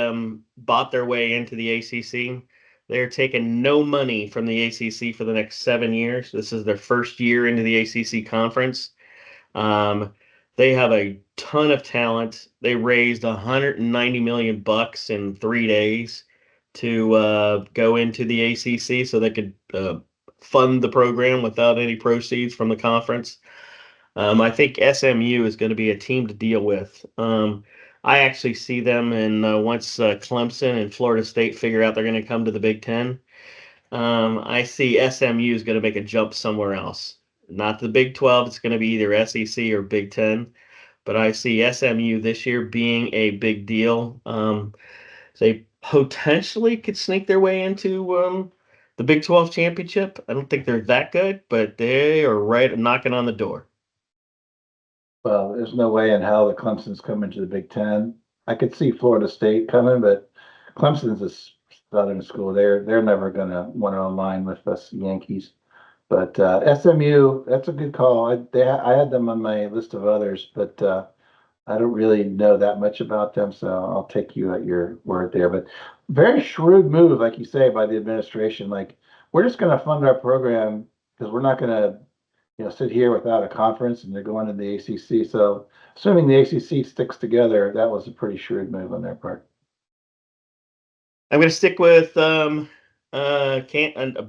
bought their way into the ACC, they're taking no money from the ACC for the next 7 years. This is their first year into the ACC conference. Um, they have a ton of talent. They raised 190 million bucks in 3 days to go into the ACC so they could fund the program without any proceeds from the conference. I think SMU is going to be a team to deal with. I actually see them, and once Clemson and Florida State figure out they're going to come to the Big Ten, I see SMU is going to make a jump somewhere else. Not the Big 12. It's going to be either SEC or Big Ten. But I see SMU this year being a big deal. They potentially could sneak their way into the Big 12 championship. I don't think they're that good, but they are right knocking on the door. Well, there's no way in hell that Clemson's coming to the Big Ten. I could see Florida State coming, but Clemson's a Southern school. They're never gonna want to align with us Yankees. But SMU, that's a good call. I had them on my list of others, but I don't really know that much about them, so I'll take you at your word there. But very shrewd move, like you say, by the administration. Like, we're just going to fund our program because we're not going to, sit here without a conference, and they're going to the ACC. So, assuming the ACC sticks together, that was a pretty shrewd move on their part. I'm going to stick with a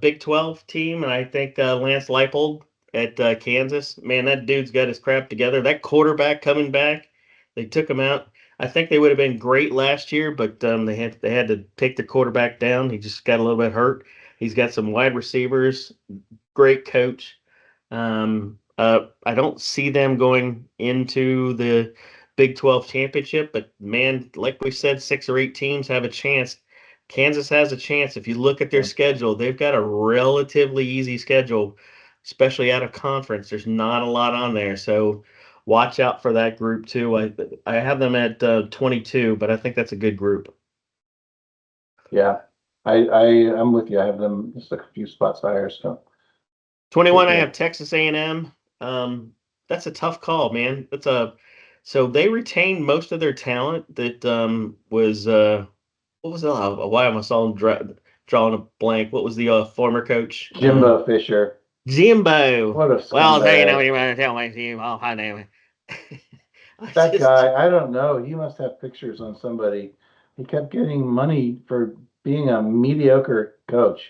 Big 12 team, and I think Lance Leipold at Kansas. Man, that dude's got his crap together. That quarterback coming back, they took him out. I think they would have been great last year, but they had to take the quarterback down. He just got a little bit hurt. He's got some wide receivers, great coach. I don't see them going into the Big 12 championship, but man, like we said, 6 or 8 teams have a chance. Kansas has a chance. If you look at their Yeah. schedule, they've got a relatively easy schedule, especially out of conference. There's not a lot on there, so watch out for that group too. I have them at 22, but I think that's a good group. Yeah, I'm with you. I have them just a few spots higher. So 21, I yeah. have Texas A&M. That's a tough call, man. So they retained most of their talent that was what was why am I drawing a blank? What was the former coach? Jimbo Fisher, Jimbo. what a Well, so you know scumbag. you want to tell my team. Oh, hi, name. I That just guy, I don't know. He must have pictures on somebody. He kept getting money for being a mediocre coach.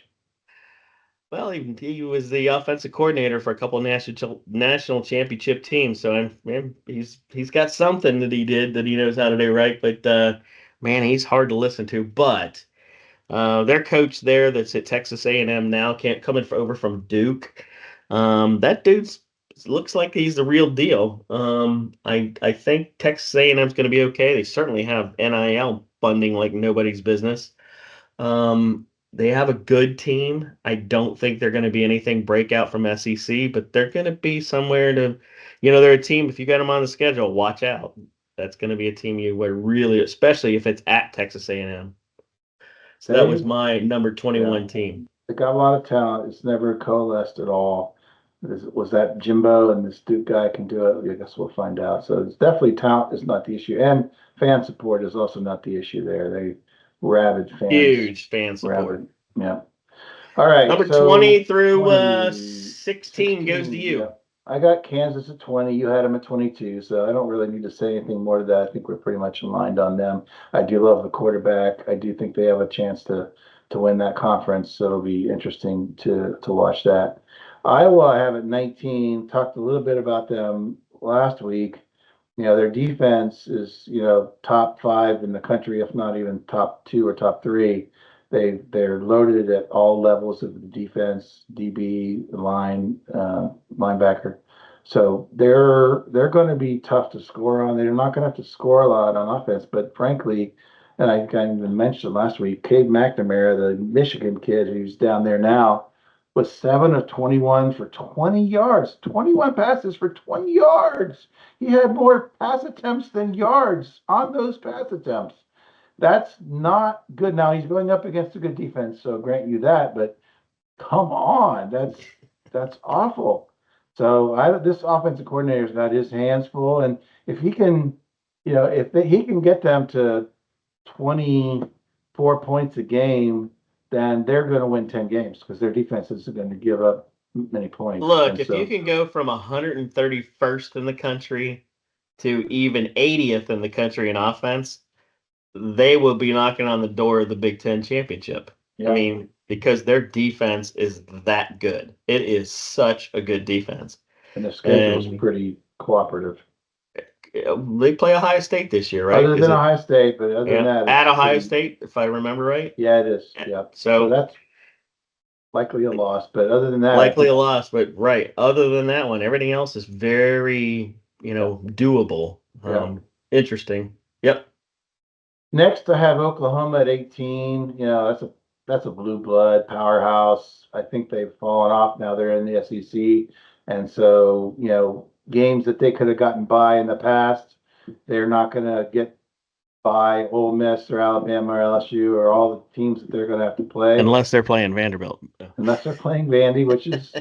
well, he was the offensive coordinator for a couple of national championship teams. So man, he's got something that he did that he knows how to do right. But man, he's hard to listen to. But their coach there that's at Texas A&M now can't coming over from Duke. That dude's looks like he's the real deal. I think Texas A&M's going to be okay. They certainly have NIL funding like nobody's business. They have a good team. I don't think they're going to be anything breakout from SEC, but they're going to be somewhere they're a team. If you got them on the schedule, watch out. That's going to be a team you would really, especially if it's at Texas A&M. So that was They, my number yeah, 21 team. they got a lot of talent. It's never coalesced at all. Was that Jimbo and this Duke guy can do it? I guess we'll find out. So it's definitely talent is not the issue, and fan support is also not the issue there. They rabid fans, Huge fan support. rabid. Yeah. All right, Number so 20 through 20, 16 goes to 16, yeah. you. I got Kansas at 20. You had them at 22, so I don't really need to say anything more to that. I think we're pretty much aligned on them. I do love the quarterback. I do think they have a chance to win that conference, so it'll be interesting to watch that. Iowa, I have at 19. Talked a little bit about them last week. Their defense is, top 5 in the country, if not even top 2 or top 3. They're loaded at all levels of the defense, DB, line, linebacker. So they're going to be tough to score on. They're not going to have to score a lot on offense, but frankly, and I think I even mentioned last week, Cade McNamara, the Michigan kid who's down there now, was 7 of 21 for 20 yards, 21 passes for 20 yards. He had more pass attempts than yards on those pass attempts. That's not good. Now he's going up against a good defense, so grant you that, but come on, that's awful. So this offensive coordinator's got his hands full, and if he can, he can get them to 24 points a game, then they're going to win 10 games because their defense isn't going to give up many points. Look, And if you so, can go from 131st in the country to even 80th in the country in offense, they will be knocking on the door of the Big Ten championship. I yeah, mean, because their defense is that good. It is such a good defense. and the schedule's And pretty cooperative. they play Ohio State this year, right? Other Is than it Ohio State, but other than that, at it's Ohio pretty, State, if I remember right? yeah, it is. Yeah. So So that's likely a loss. But other than that, I likely think, a loss, but right. Other than that one, everything else is very, yeah, doable. yeah. Interesting. Yep. Next, I have Oklahoma at 18. That's a blue blood powerhouse. I think they've fallen off now. They're in the SEC, and so games that they could have gotten by in the past, they're not going to get by Ole Miss or Alabama or LSU or all the teams that they're going to have to play Unless they're playing Vanderbilt. unless they're playing Vandy, which is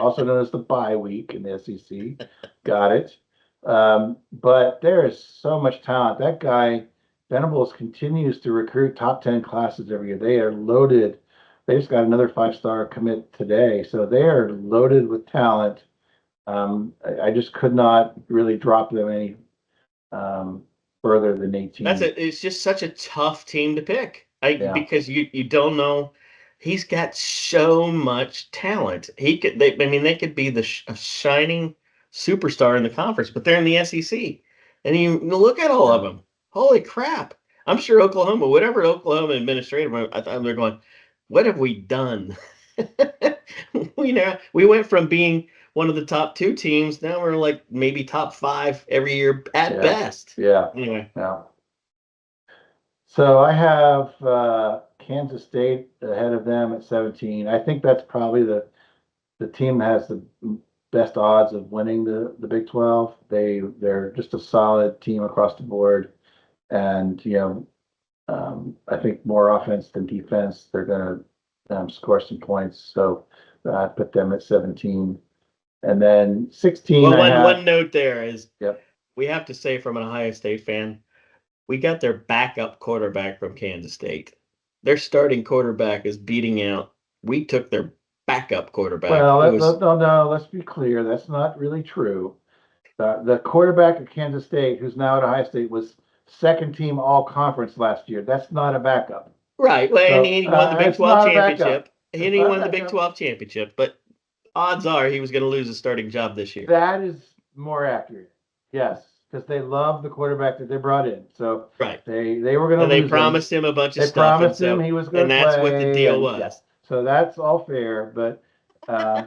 also known as the bye week in the SEC. Got it. But there is so much talent. That guy Venables continues to recruit top 10 classes every year. They are loaded. They just got another 5-star commit today, so they are loaded with talent. I just could not really drop them any further than 18. It's just such a tough team to pick. Yeah, Because you don't know. He's got so much talent. They could be a shining superstar in the conference, but they're in the SEC. And you look at all of yeah, them. Holy crap. I'm sure Oklahoma, whatever Oklahoma administrative, I thought they're going, what have we done? We went from being one of the top two teams. Now we're like maybe top five every year at yeah, best. yeah, Anyway, yeah. So I have Kansas State ahead of them at 17. I think that's probably the team that has the best odds of winning the Big 12. They're just a solid team across the board, and I think more offense than defense. They're going to score some points. So I put them at 17, and then 16 well, I one have. note there is Yep. we have to say from an Ohio State fan, we got their backup quarterback from Kansas State. Their starting quarterback is beating out. We took their backup quarterback. Well, It was no, let's be clear. That's not really true. The quarterback at Kansas State, who's now at Ohio State, was second team all conference last year. That's not a backup. right. Well, and So he won the Big it's 12 not a backup. championship. It's And he not a won the Big backup. 12 championship, but odds are he was going to lose his starting job this year. That is more accurate. Yes, because they love the quarterback that they brought in. So Right. they were going And to they lose him. promised him a bunch of They stuff. promised him he was going And to that's what the play, deal and yeah, was. so that's all fair. But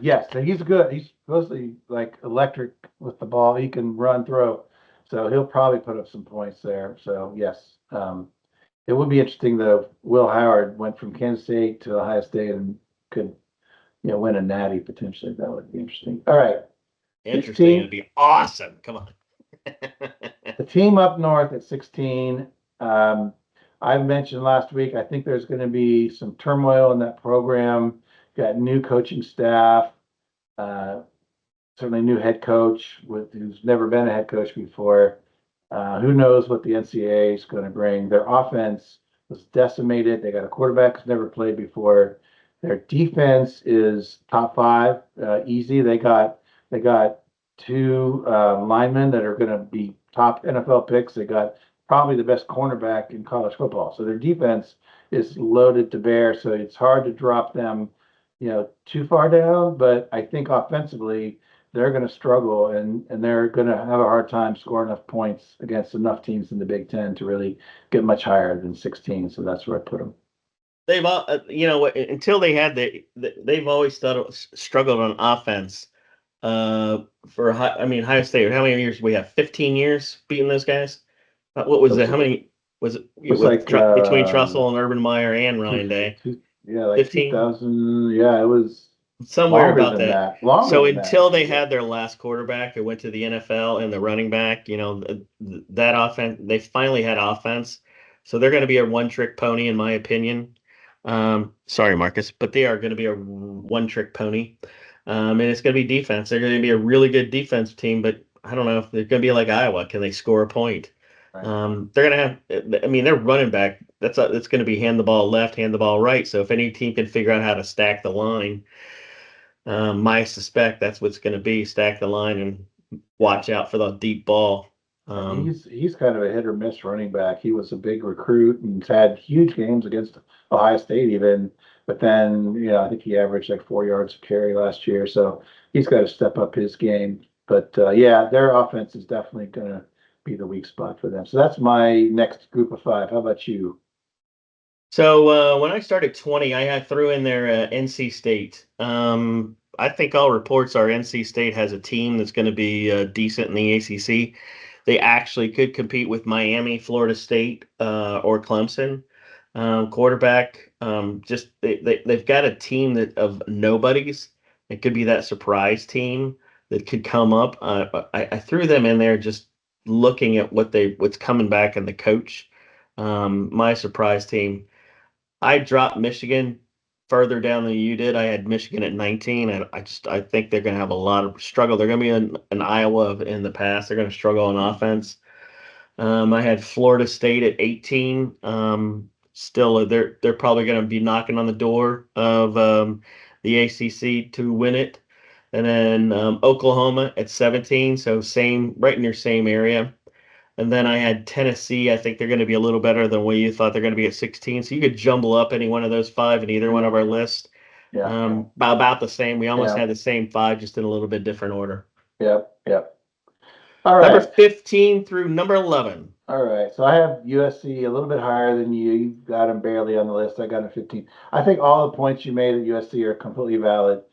yes, so he's good. He's supposedly like electric with the ball. He can run, throw, so he'll probably put up some points there. So yes, it would be interesting though. Will Howard went from Kansas State to Ohio State and could win a natty potentially. That would be interesting. All right, Interesting. 16. It'd be awesome. Come on. The team up north at 16. Um, I mentioned last week, I think there's going to be some turmoil in that program. Got new coaching staff, uh, certainly new head coach who's never been a head coach before. Who knows what the NCAA is going to bring? Their offense was decimated. They got a quarterback who's never played before. Their defense is top five, easy. They got two linemen that are going to be top NFL picks. They got probably the best cornerback in college football. So their defense is loaded to bear. So it's hard to drop them, too far down. But I think offensively, they're going to struggle and they're going to have a hard time scoring enough points against enough teams in the Big Ten to really get much higher than 16. So that's where I put them. They've all, until they had they've always struggled on offense. Ohio State. How many years we have? 15 years beating those guys. What was Looks it? How many was it looks like between Trussell and Urban Meyer and two, Ryan Day? yeah, like 15, 2000. Yeah, it was somewhere longer about than that. that. Longer So than that, I until they think. Yeah. had their last quarterback who went to the NFL and the running back, that offense, they finally had offense. So they're going to be a one-trick pony, in my opinion. Sorry, Marcus, but they are going to be a one-trick pony. And it's going to be defense. They're going to be a really good defensive team, but I don't know if they're going to be like Iowa. Can they score a point? Right. They're going to have. I mean, their running back. That's going to be hand the ball left, hand the ball right. So if any team can figure out how to stack the line, I suspect that's what's going to be: stack the line and watch out for the deep ball. And he's kind of a hit or miss running back. He was a big recruit and had huge games against Ohio State even. But then, I think he averaged like 4 yards a carry last year. So he's got to step up his game. But yeah, their offense is definitely going to be the weak spot for them. So that's my next group of five. How about you? So when I started 20, I threw in there NC State. I think all reports are NC State has a team that's going to be decent in the ACC. They actually could compete with Miami, Florida State, or Clemson. Quarterback, just they've got a team that of nobodies. It could be that surprise team that could come up. I threw them in there just looking at what's coming back in the coach. My surprise team. I dropped Michigan further down than you did. I had Michigan at 19, and I think they're going to have a lot of struggle. They're going to be an Iowa in the past. They're going to struggle on offense. I had Florida State at 18. Still, they're probably going to be knocking on the door of the ACC to win it. And then Oklahoma at 17, so same right in your same area. And then I had Tennessee. I think they're going to be a little better than what you thought they're going to be at 16. So you could jumble up any one of those five in either one of our lists. Yeah. About the same. We almost Yeah. had the same five, just in a little bit different order. Yep. Yep. All right. Number 15 through number 11. All right. So I have USC a little bit higher than you. You got them barely on the list. I got them 15. I think all the points you made at USC are completely valid.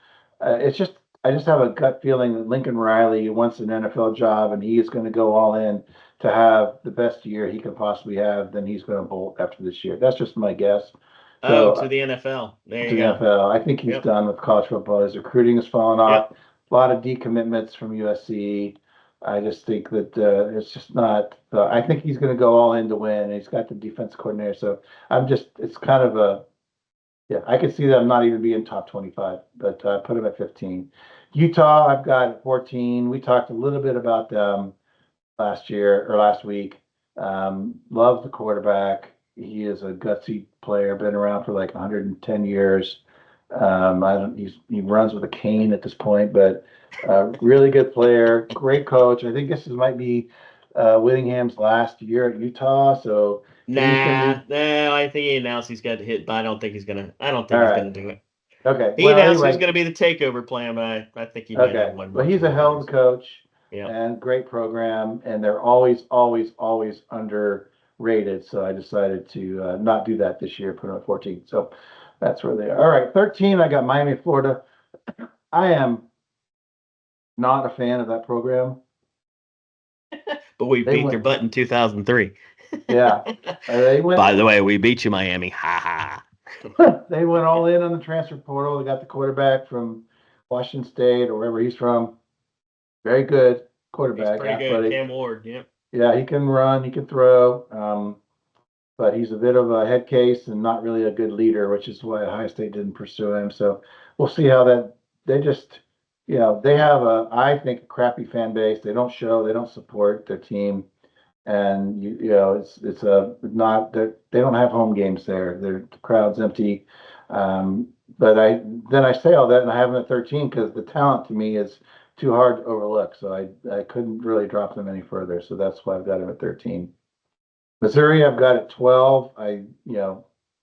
I just have a gut feeling that Lincoln Riley wants an NFL job and he is going to go all in to have the best year he can possibly have. Then he's going to bolt after this year. That's just my guess. Oh, So to the NFL. There to you the go. NFL, I think he's Yep. done with college football. His recruiting has fallen off. Yep. A lot of decommitments from USC. I just think that it's just not. I think he's going to go all in to win. And he's got the defense coordinator, so it's kind of a, yeah. I could see them not even being top 25, but I put him at 15. Utah, I've got at 14. We talked a little bit about them last week. Love the quarterback. He is a gutsy player, been around for like 110 years. I don't, he runs with a cane at this point, but really good player, great coach. I think might be Whittingham's last year at Utah, so he's going to be No, I think he announced he's got hit, but I don't think he's gonna. I don't all think he's right. gonna do it. Okay. He Well, announced he was anyway, gonna be the takeover plan, but I think he might have okay. one Well, more. he's a hell of a coach Yeah. and great program, and they're always, always, always underrated. So I decided to not do that this year, put them at 14. So that's where they are. All right, 13, I got Miami, Florida. I am not a fan of that program. But we They beat their went, butt in 2003. yeah, they went. By the way, we beat you, Miami. Ha ha. They went all in on the transfer portal. They got the quarterback from Washington State or wherever he's from. Very good He's quarterback, pretty good. athletic. Cam Ward. Yep. Yeah, he can run, he can throw, but he's a bit of a head case and not really a good leader, which is why Ohio State didn't pursue him. So we'll see how that. They just, they have I think, a crappy fan base. They don't show, they don't support their team, and it's a not that they don't have home games there. The crowd's empty. But I say all that and I have them at 13 because the talent to me is too hard to overlook. So I couldn't really drop them any further. So that's why I've got them at 13. Missouri, I've got at 12.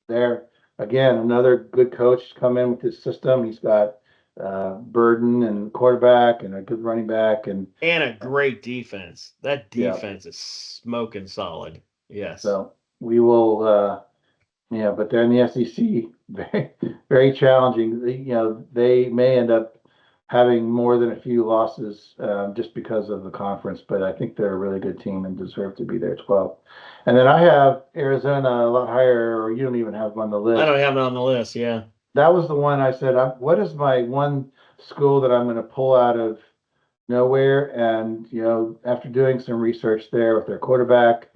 They're again another good coach to come in with his system. He's got Burden and quarterback and a good running back and a great defense. That yeah. defense is smoking solid. Yes. So we will. But they're in the SEC, very, very challenging. They may end up having more than a few losses just because of the conference, but I think they're a really good team and deserve to be there 12. And then I have Arizona a lot higher, or you don't even have them on the list. I don't have it on the list. Yeah. That was the one I said, what is my one school that I'm going to pull out of nowhere? And, after doing some research there with their quarterback,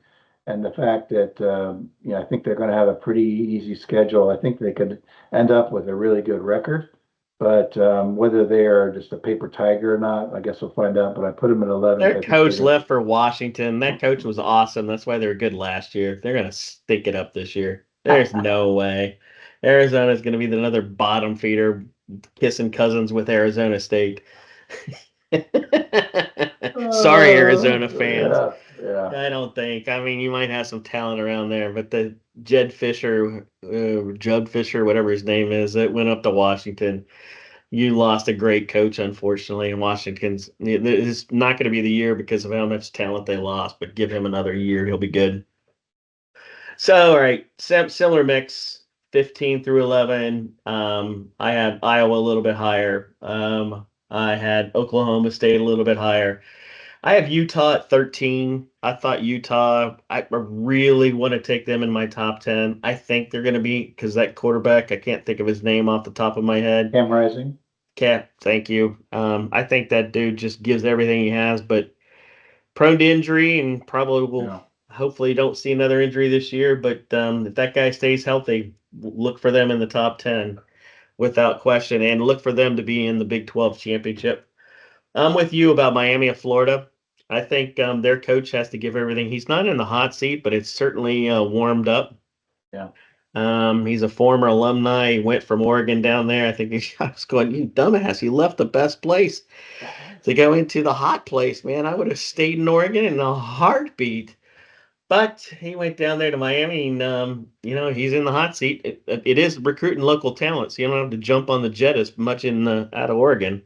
and the fact that I think they're going to have a pretty easy schedule. I think they could end up with a really good record. But whether they are just a paper tiger or not, I guess we'll find out. But I put them at 11th. Their coach left for Washington. That coach was awesome. That's why they were good last year. They're gonna stink it up this year. There's no way. Arizona's gonna be another bottom feeder, kissing cousins with Arizona State. Sorry, Arizona fans. Yeah. I don't think. I mean, you might have some talent around there, but the Jed Fisher, Judd Fisher, whatever his name is, it went up to Washington. You lost a great coach, unfortunately, and Washington's it's not going to be the year because of how much talent they lost. But give him another year, he'll be good. So, all right, similar mix, 15 through 11. I had Iowa a little bit higher. I had Oklahoma State a little bit higher. I have Utah at 13. I thought Utah, I really want to take them in my top 10. I think they're going to be, because that quarterback, I can't think of his name off the top of my head. Cam Rising. Cat, thank you. I think that dude just gives everything he has, but prone to injury and probably will hopefully don't see another injury this year. But if that guy stays healthy, look for them in the top 10 without question, and look for them to be in the Big 12 championship. I'm with you about Miami of Florida. I think their coach has to give everything. He's not in the hot seat, but it's certainly warmed up. Yeah. He's a former alumni. He went from Oregon down there. I think I was going, you dumbass, you left the best place to go into the hot place, man. I would have stayed in Oregon in a heartbeat. But he went down there to Miami, and he's in the hot seat. It is recruiting local talent, so you don't have to jump on the jet as much out of Oregon.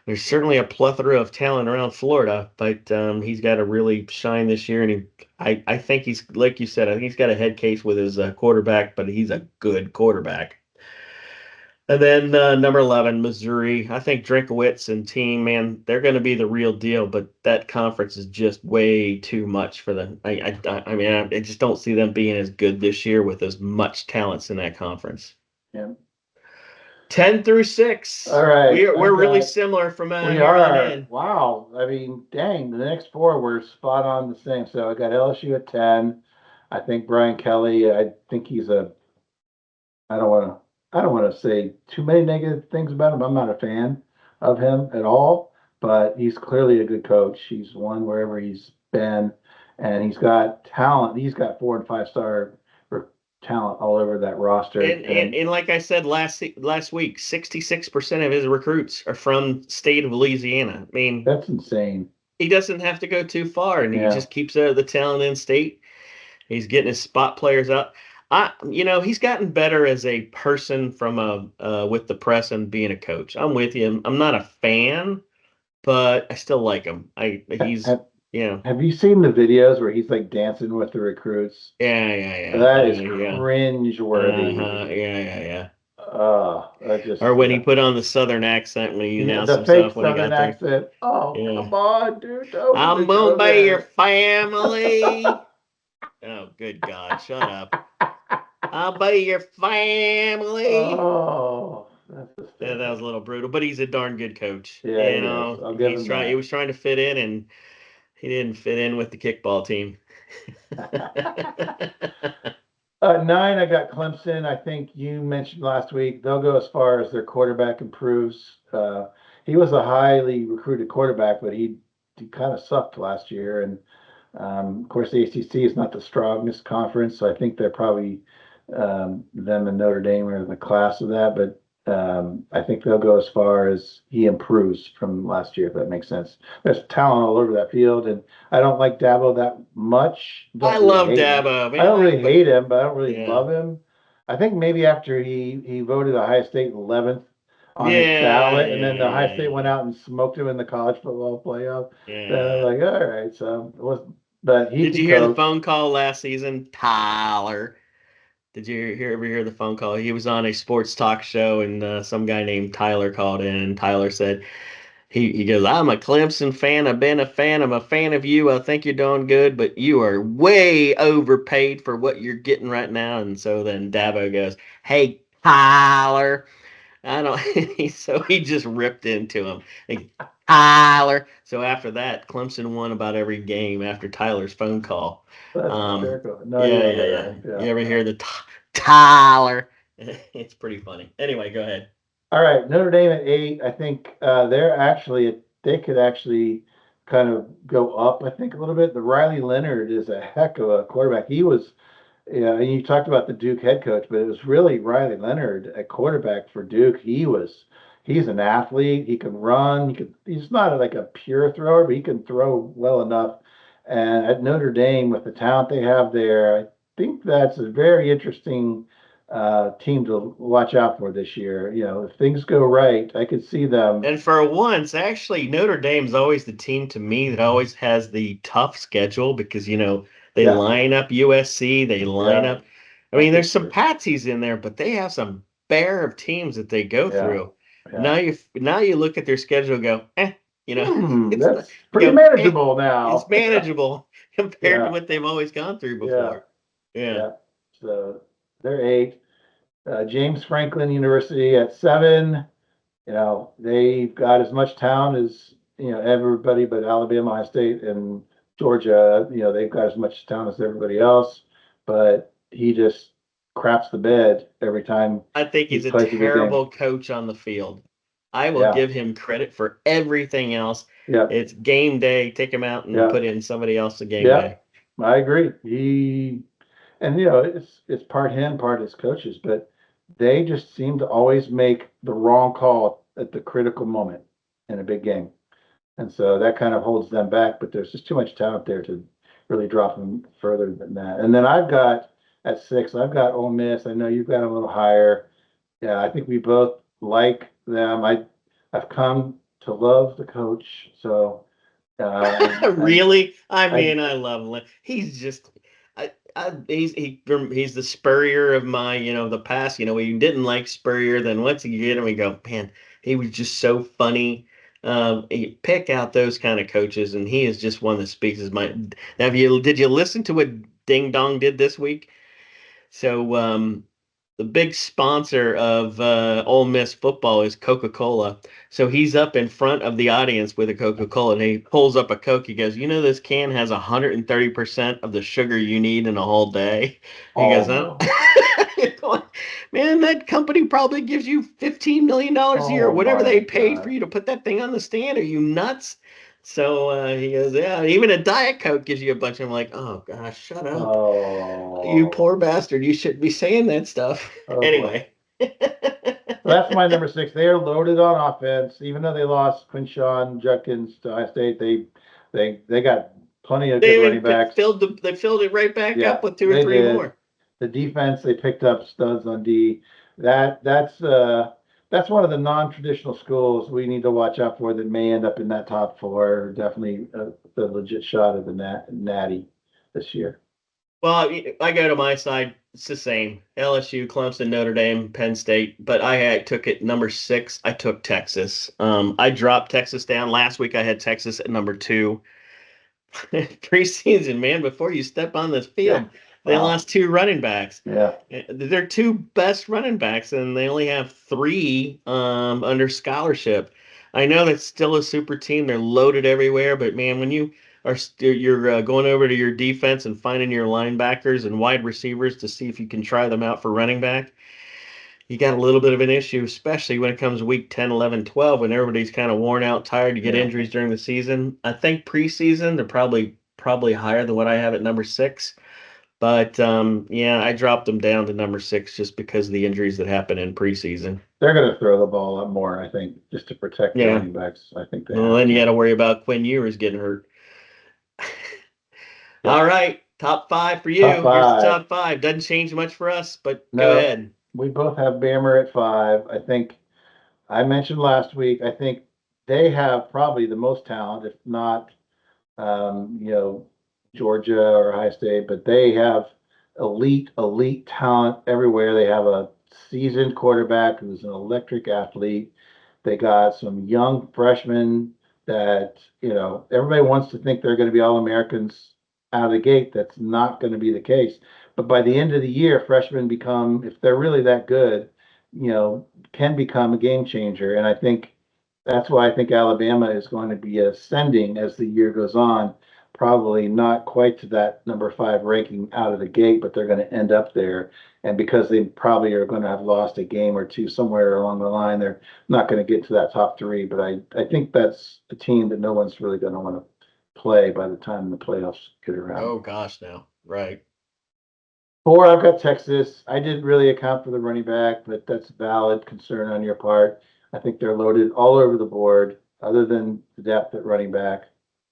There's certainly a plethora of talent around Florida, but he's got to really shine this year. And I think he's, like you said, I think he's got a head case with his quarterback, but he's a good quarterback. And then number 11, Missouri. I think Drinkowitz and team, man, they're going to be the real deal. But that conference is just way too much for them. I mean, I just don't see them being as good this year with as much talents in that conference. Yeah. 10 through 6. All right. We're really similar from we here are. on in. Wow. I mean, dang, the next four were spot on the same. So I got LSU at 10. I think Brian Kelly, I think he's I don't want to say too many negative things about him. I'm not a fan of him at all, but he's clearly a good coach. He's won wherever he's been, and he's got talent. He's got 4 and 5 star talent all over that roster. And like I said last week, 66% of his recruits are from state of Louisiana. I mean, that's insane. He doesn't have to go too far, and he just keeps the talent in state. He's getting his spot players up. He's gotten better as a person from with the press and being a coach. I'm with you. I'm not a fan, but I still like him. Have you seen the videos where he's like dancing with the recruits? Yeah. That is cringe-worthy. Yeah. Or when he put on the Southern accent when he announced the fake himself when he got Southern there. accent. Oh, come on, dude! I'm gonna be your family. Oh, good God! Shut up. I'll be your family. Oh, that was a little brutal, but he's a darn good coach. Yeah, he was trying to fit in, and he didn't fit in with the kickball team. 9, I got Clemson. I think you mentioned last week they'll go as far as their quarterback improves. He was a highly recruited quarterback, but he kind of sucked last year. And of course, the ACC is not the strongest conference, so I think they're probably them and Notre Dame are in the class of that. But I think they'll go as far as he improves from last year, if that makes sense. There's talent all over that field, and I don't like Dabo that much. I love Dabo. I don't really hate him, but I don't really love him. I think maybe after he voted Ohio State 11th on his ballot, and then the Ohio State went out and smoked him in the college football playoff. Then I'm like, all right, so it was. But did you hear the phone call last season, Tyler? Did you ever hear the phone call? He was on a sports talk show, and some guy named Tyler called in. And Tyler said, he goes, I'm a Clemson fan. I've been a fan. I'm a fan of you. I think you're doing good, but you are way overpaid for what you're getting right now. And so then Dabo goes, hey, Tyler. I don't. So he just ripped into him. Like, Tyler. So after that, Clemson won about every game after Tyler's phone call. That's hysterical. No, yeah. You ever hear the Tyler? It's pretty funny. Anyway, go ahead. All right, Notre Dame at 8. I think they could actually kind of go up. I think a little bit. The Riley Leonard is a heck of a quarterback. He was, yeah. And you talked about the Duke head coach, but it was really Riley Leonard at quarterback for Duke. He's an athlete. He can run. He's not like a pure thrower, but he can throw well enough. And at Notre Dame, with the talent they have there, I think that's a very interesting team to watch out for this year. If things go right, I could see them. And for once, actually, Notre Dame's always the team to me that always has the tough schedule because, they Yeah, line up USC, they line yeah, up. I mean, that there's is some true. patsies in there, but they have some bear of teams that they go Yeah, through. And yeah. now you look at their schedule and go, it's not, That's pretty manageable it's now. manageable compared to Yeah, what they've always gone through yeah, before. Yeah. yeah. So they're 8. James Franklin University at 7. They've got as much talent as everybody, but Alabama, Ohio State, and Georgia. They've got as much talent as everybody else, but he just craps the bed every time I think he he's a plays a big game. terrible coach on the field. I will Yeah, give him credit for everything else. yeah, It's game day. Take him out and yeah, put in somebody else to game yeah. day. I agree. It's part him, part his coaches, but they just seem to always make the wrong call at the critical moment in a big game. And so that kind of holds them back, but there's just too much talent there to really drop them further than that. And then at 6, I've got Ole Miss. I know you've got a little higher. Yeah, I think we both like them. I've come to love the coach. So and Really? I I mean, I love him. He's just, he's the Spurrier of my, the past. We didn't like Spurrier. Then once you get him, we go, man, he was just so funny. You pick out those kind of coaches, and he is just one that speaks his mind. Now, did you listen to what Ding Dong did this week? So, the big sponsor of Ole Miss football is Coca-Cola. So he's up in front of the audience with a Coca-Cola and he pulls up a Coke. He goes, this can has 130% of the sugar you need in a whole day. He oh goes, no. man, that company probably gives you $15 million a year, Oh whatever my they paid for God. you to put that thing on the stand. Are you nuts? So he goes, yeah, even a Diet Coke gives you a bunch. I'm like, oh gosh, shut up. You Oh, poor bastard. You shouldn't be saying that stuff. oh boy. Anyway. So that's my number 6. They are loaded on offense, even though they lost Quinshawn Judkins to Ohio State. They got plenty of good They running even backs. they filled it right back Yeah, up with two or they three did. more. The defense, they picked up studs on D. That's one of the non-traditional schools we need to watch out for that may end up in that top 4. Definitely a legit shot at the Natty this year. Well, I go to my side. It's the same. LSU, Clemson, Notre Dame, Penn State. But I took it number 6. I took Texas. I dropped Texas down. Last week I had Texas at number 2. Preseason, man, before you step on this Yeah. field, they Wow. lost 2 running backs. Yeah. They're 2 best running backs, and they only have 3 under scholarship. I know that's still a super team. They're loaded everywhere, but man, when you're going over to your defense and finding your linebackers and wide receivers to see if you can try them out for running back, you got a little bit of an issue, especially when it comes week 10, 11, 12, when everybody's kind of worn out, tired, you get Yeah. injuries during the season. I think preseason, they're probably higher than what I have at number 6. But yeah, I dropped them down to number 6 just because of the injuries that happen in preseason. They're going to throw the ball up more, I think, just to protect the Yeah. running backs. I think they Well, have then you got to. to worry about Quinn Ewers getting hurt. Yeah. All right, top 5 for Top you. Here's the 5. top 5. Doesn't change much for us, but go No, ahead. we both have Bammer at 5. I think I mentioned last week, I think they have probably the most talent, if not, um, you know, Georgia or Ohio State, but they have elite talent everywhere. They have a seasoned quarterback who's an electric athlete. They got some young freshmen that, everybody wants to think they're going to be all Americans out of the gate. That's not going to be the case. But by the end of the year, freshmen become, if they're really that good, can become a game changer. And I think that's why I think Alabama is going to be ascending as the year goes on, probably not quite to that number 5 ranking out of the gate, but they're going to end up there. And because they probably are going to have lost a game or two somewhere along the line, they're not going to get to that top 3. But I think that's a team that no one's really going to want to play by the time the playoffs get around. Oh gosh, no. Right. 4, I've got Texas. I didn't really account for the running back, but that's a valid concern on your part. I think they're loaded all over the board, other than the depth at running back.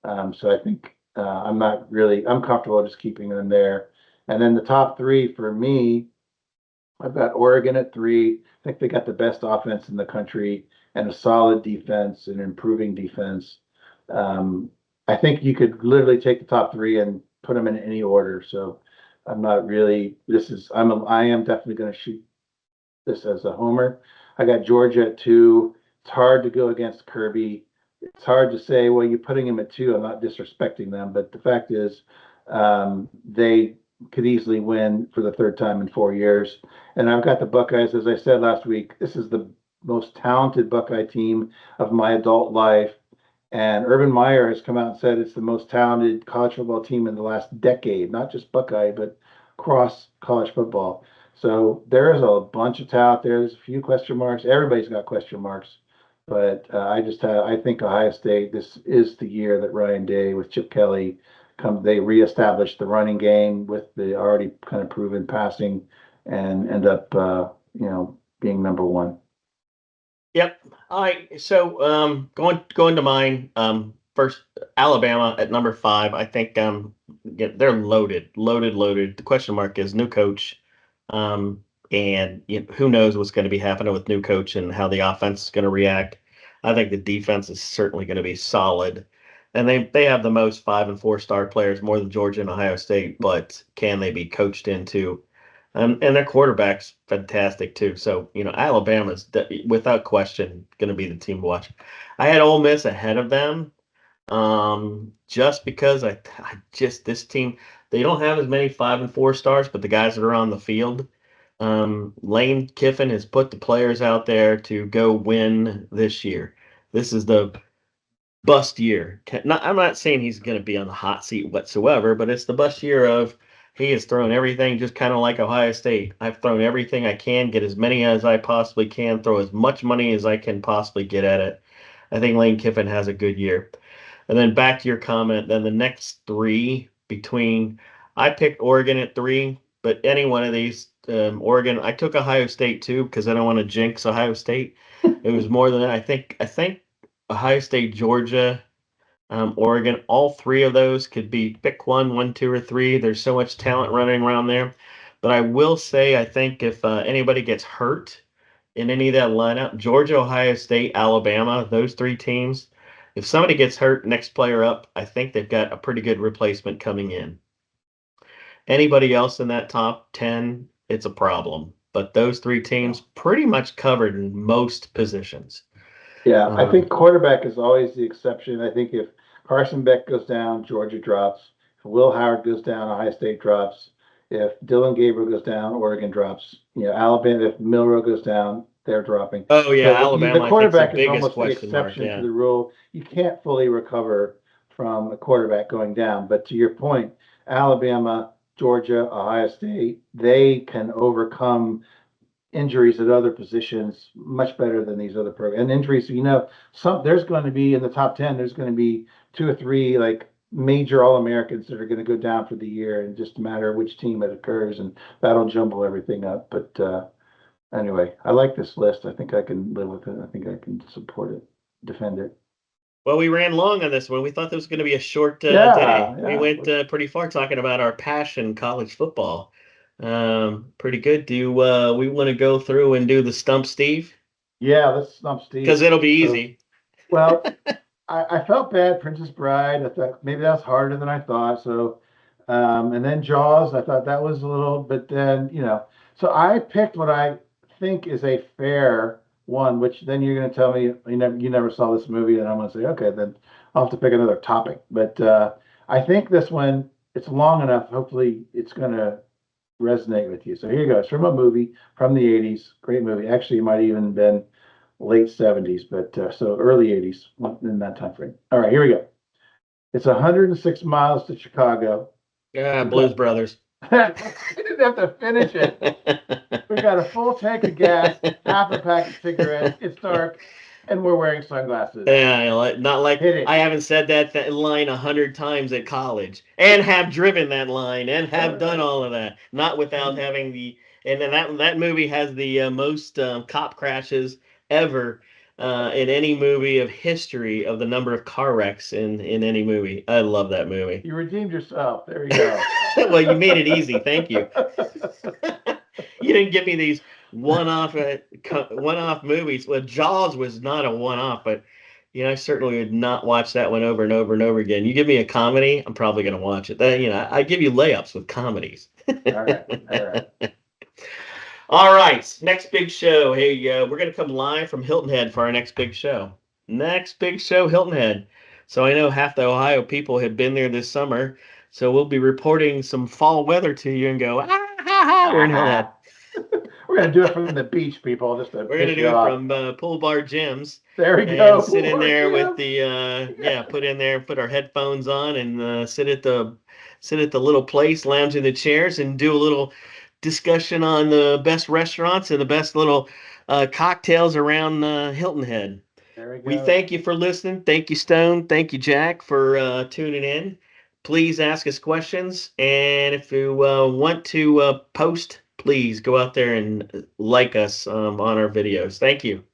So I think I'm comfortable just keeping them there. And then the top 3 for me, I've got Oregon at 3. I think they got the best offense in the country and a solid defense and improving defense. I think you could literally take the top 3 and put them in any order. So I'm not really. I am definitely going to shoot this as a homer. I got Georgia at 2. It's hard to go against Kirby. It's hard to say, well, you're putting him at 2. I'm not disrespecting them, but the fact is, they could easily win for the 3rd time in 4 years. And I've got the Buckeyes, as I said last week. This is the most talented Buckeye team of my adult life. And Urban Meyer has come out and said it's the most talented college football team in the last decade, not just Buckeye, but across college football. So there's a bunch of talent there. There's a few question marks. Everybody's got question marks. But I think Ohio State, this is the year that Ryan Day with Chip Kelly they reestablish the running game with the already kind of proven passing and end up, being number 1. Yep. All right. So going to mine. First Alabama at number 5. I think they're loaded. The question mark is new coach. And who knows what's going to be happening with new coach and how the offense is going to react. I think the defense is certainly going to be solid. And they have the most 5 and 4-star players, more than Georgia and Ohio State, but can they be coached into? And their quarterback's fantastic too. So, Alabama's without question going to be the team to watch. I had Ole Miss ahead of them, just because this team, they don't have as many 5 and 4 stars, but the guys that are on the field, Lane Kiffin has put the players out there to go win this year. This is the bust year. I'm not saying he's going to be on the hot seat whatsoever, but it's the bust year of he has thrown everything, just kind of like Ohio State. I've thrown everything I can, get as many as I possibly can, throw as much money as I can possibly get at it. I think Lane Kiffin has a good year. And then back to your comment, then the next 3 I picked Oregon at 3, but any one of these, Oregon, I took Ohio State too, because I don't want to jinx Ohio State. It was more than that. I think Ohio State, Georgia, Oregon, all 3 of those could be pick 1, 2, or 3. There's so much talent running around there. But I will say, I think if anybody gets hurt in any of that lineup, Georgia, Ohio State, Alabama, those 3 teams, if somebody gets hurt, next player up, I think they've got a pretty good replacement coming in. Anybody else in that top 10, it's a problem. But those 3 teams pretty much covered in most positions. Yeah, I think quarterback is always the exception. I think if Carson Beck goes down, Georgia drops. If Will Howard goes down, Ohio State drops. If Dylan Gabriel goes down, Oregon drops. Alabama, if Milroe goes down, they're dropping. Oh, yeah, So Alabama, the quarterback I think, is almost the exception to the rule. You can't fully recover from a quarterback going down. But to your point, Alabama, Georgia, Ohio State, they can overcome injuries at other positions much better than these other programs. And injuries, there's going to be in the top 10, there's going to be 2 or 3 like major All-Americans that are going to go down for the year, and just a matter of which team it occurs, and that'll jumble everything up. But anyway, I like this list. I think I can live with it. I think I can support it, defend it. Well, we ran long on this one. We thought this was going to be a short day. We went pretty far talking about our passion, college football. Pretty good. Do we want to go through and do the Stump Steve? Yeah, let's Stump Steve. Because it'll be easy. Well, I felt bad, Princess Bride. I thought maybe that's harder than I thought. So, and then Jaws, I thought that was a little, but then, so I picked what I think is a fair one, which then you're going to tell me you never saw this movie, and I'm going to say, okay, then I'll have to pick another topic. But I think this one, it's long enough. Hopefully it's going to resonate with you. So here you go. It's from a movie from the 80s. Great movie. Actually, it might even been late 70s, but so early 80s in that time frame. All right, here we go. It's 106 miles to Chicago. Blues Brothers. We didn't have to finish it. We got a full tank of gas, half a pack of cigarettes. It's dark, and we're wearing sunglasses. Yeah, not like Hit it. I haven't said that line 100 times at college, and have driven that line, and have done all of that, not without having the. And then that movie has the most cop crashes ever in any movie of history of the number of car wrecks in any movie. I love that movie. You redeemed yourself. There you go. Well, you made it easy. Thank you. You didn't give me these one-off movies. Well, Jaws was not a one-off, but I certainly would not watch that one over and over and over again. You give me a comedy, I'm probably going to watch it. I give you layups with comedies. All right. All right. Next big show. Hey, we're going to come live from Hilton Head for our next big show. Hilton Head. So I know half the Ohio people have been there this summer. So we'll be reporting some fall weather to you and go, we're in Hilton Head. We're going to do it from the beach, people. We're going to do it from Pool Bar Gyms. There we go. Sit in there with the, put our headphones on and sit at the little place, lounge in the chairs and do a little discussion on the best restaurants and the best little cocktails around Hilton Head. There we go. We thank you for listening. Thank you, Stone. Thank you, Jack, for tuning in. Please ask us questions. And if you want to post, please go out there and like us on our videos. Thank you.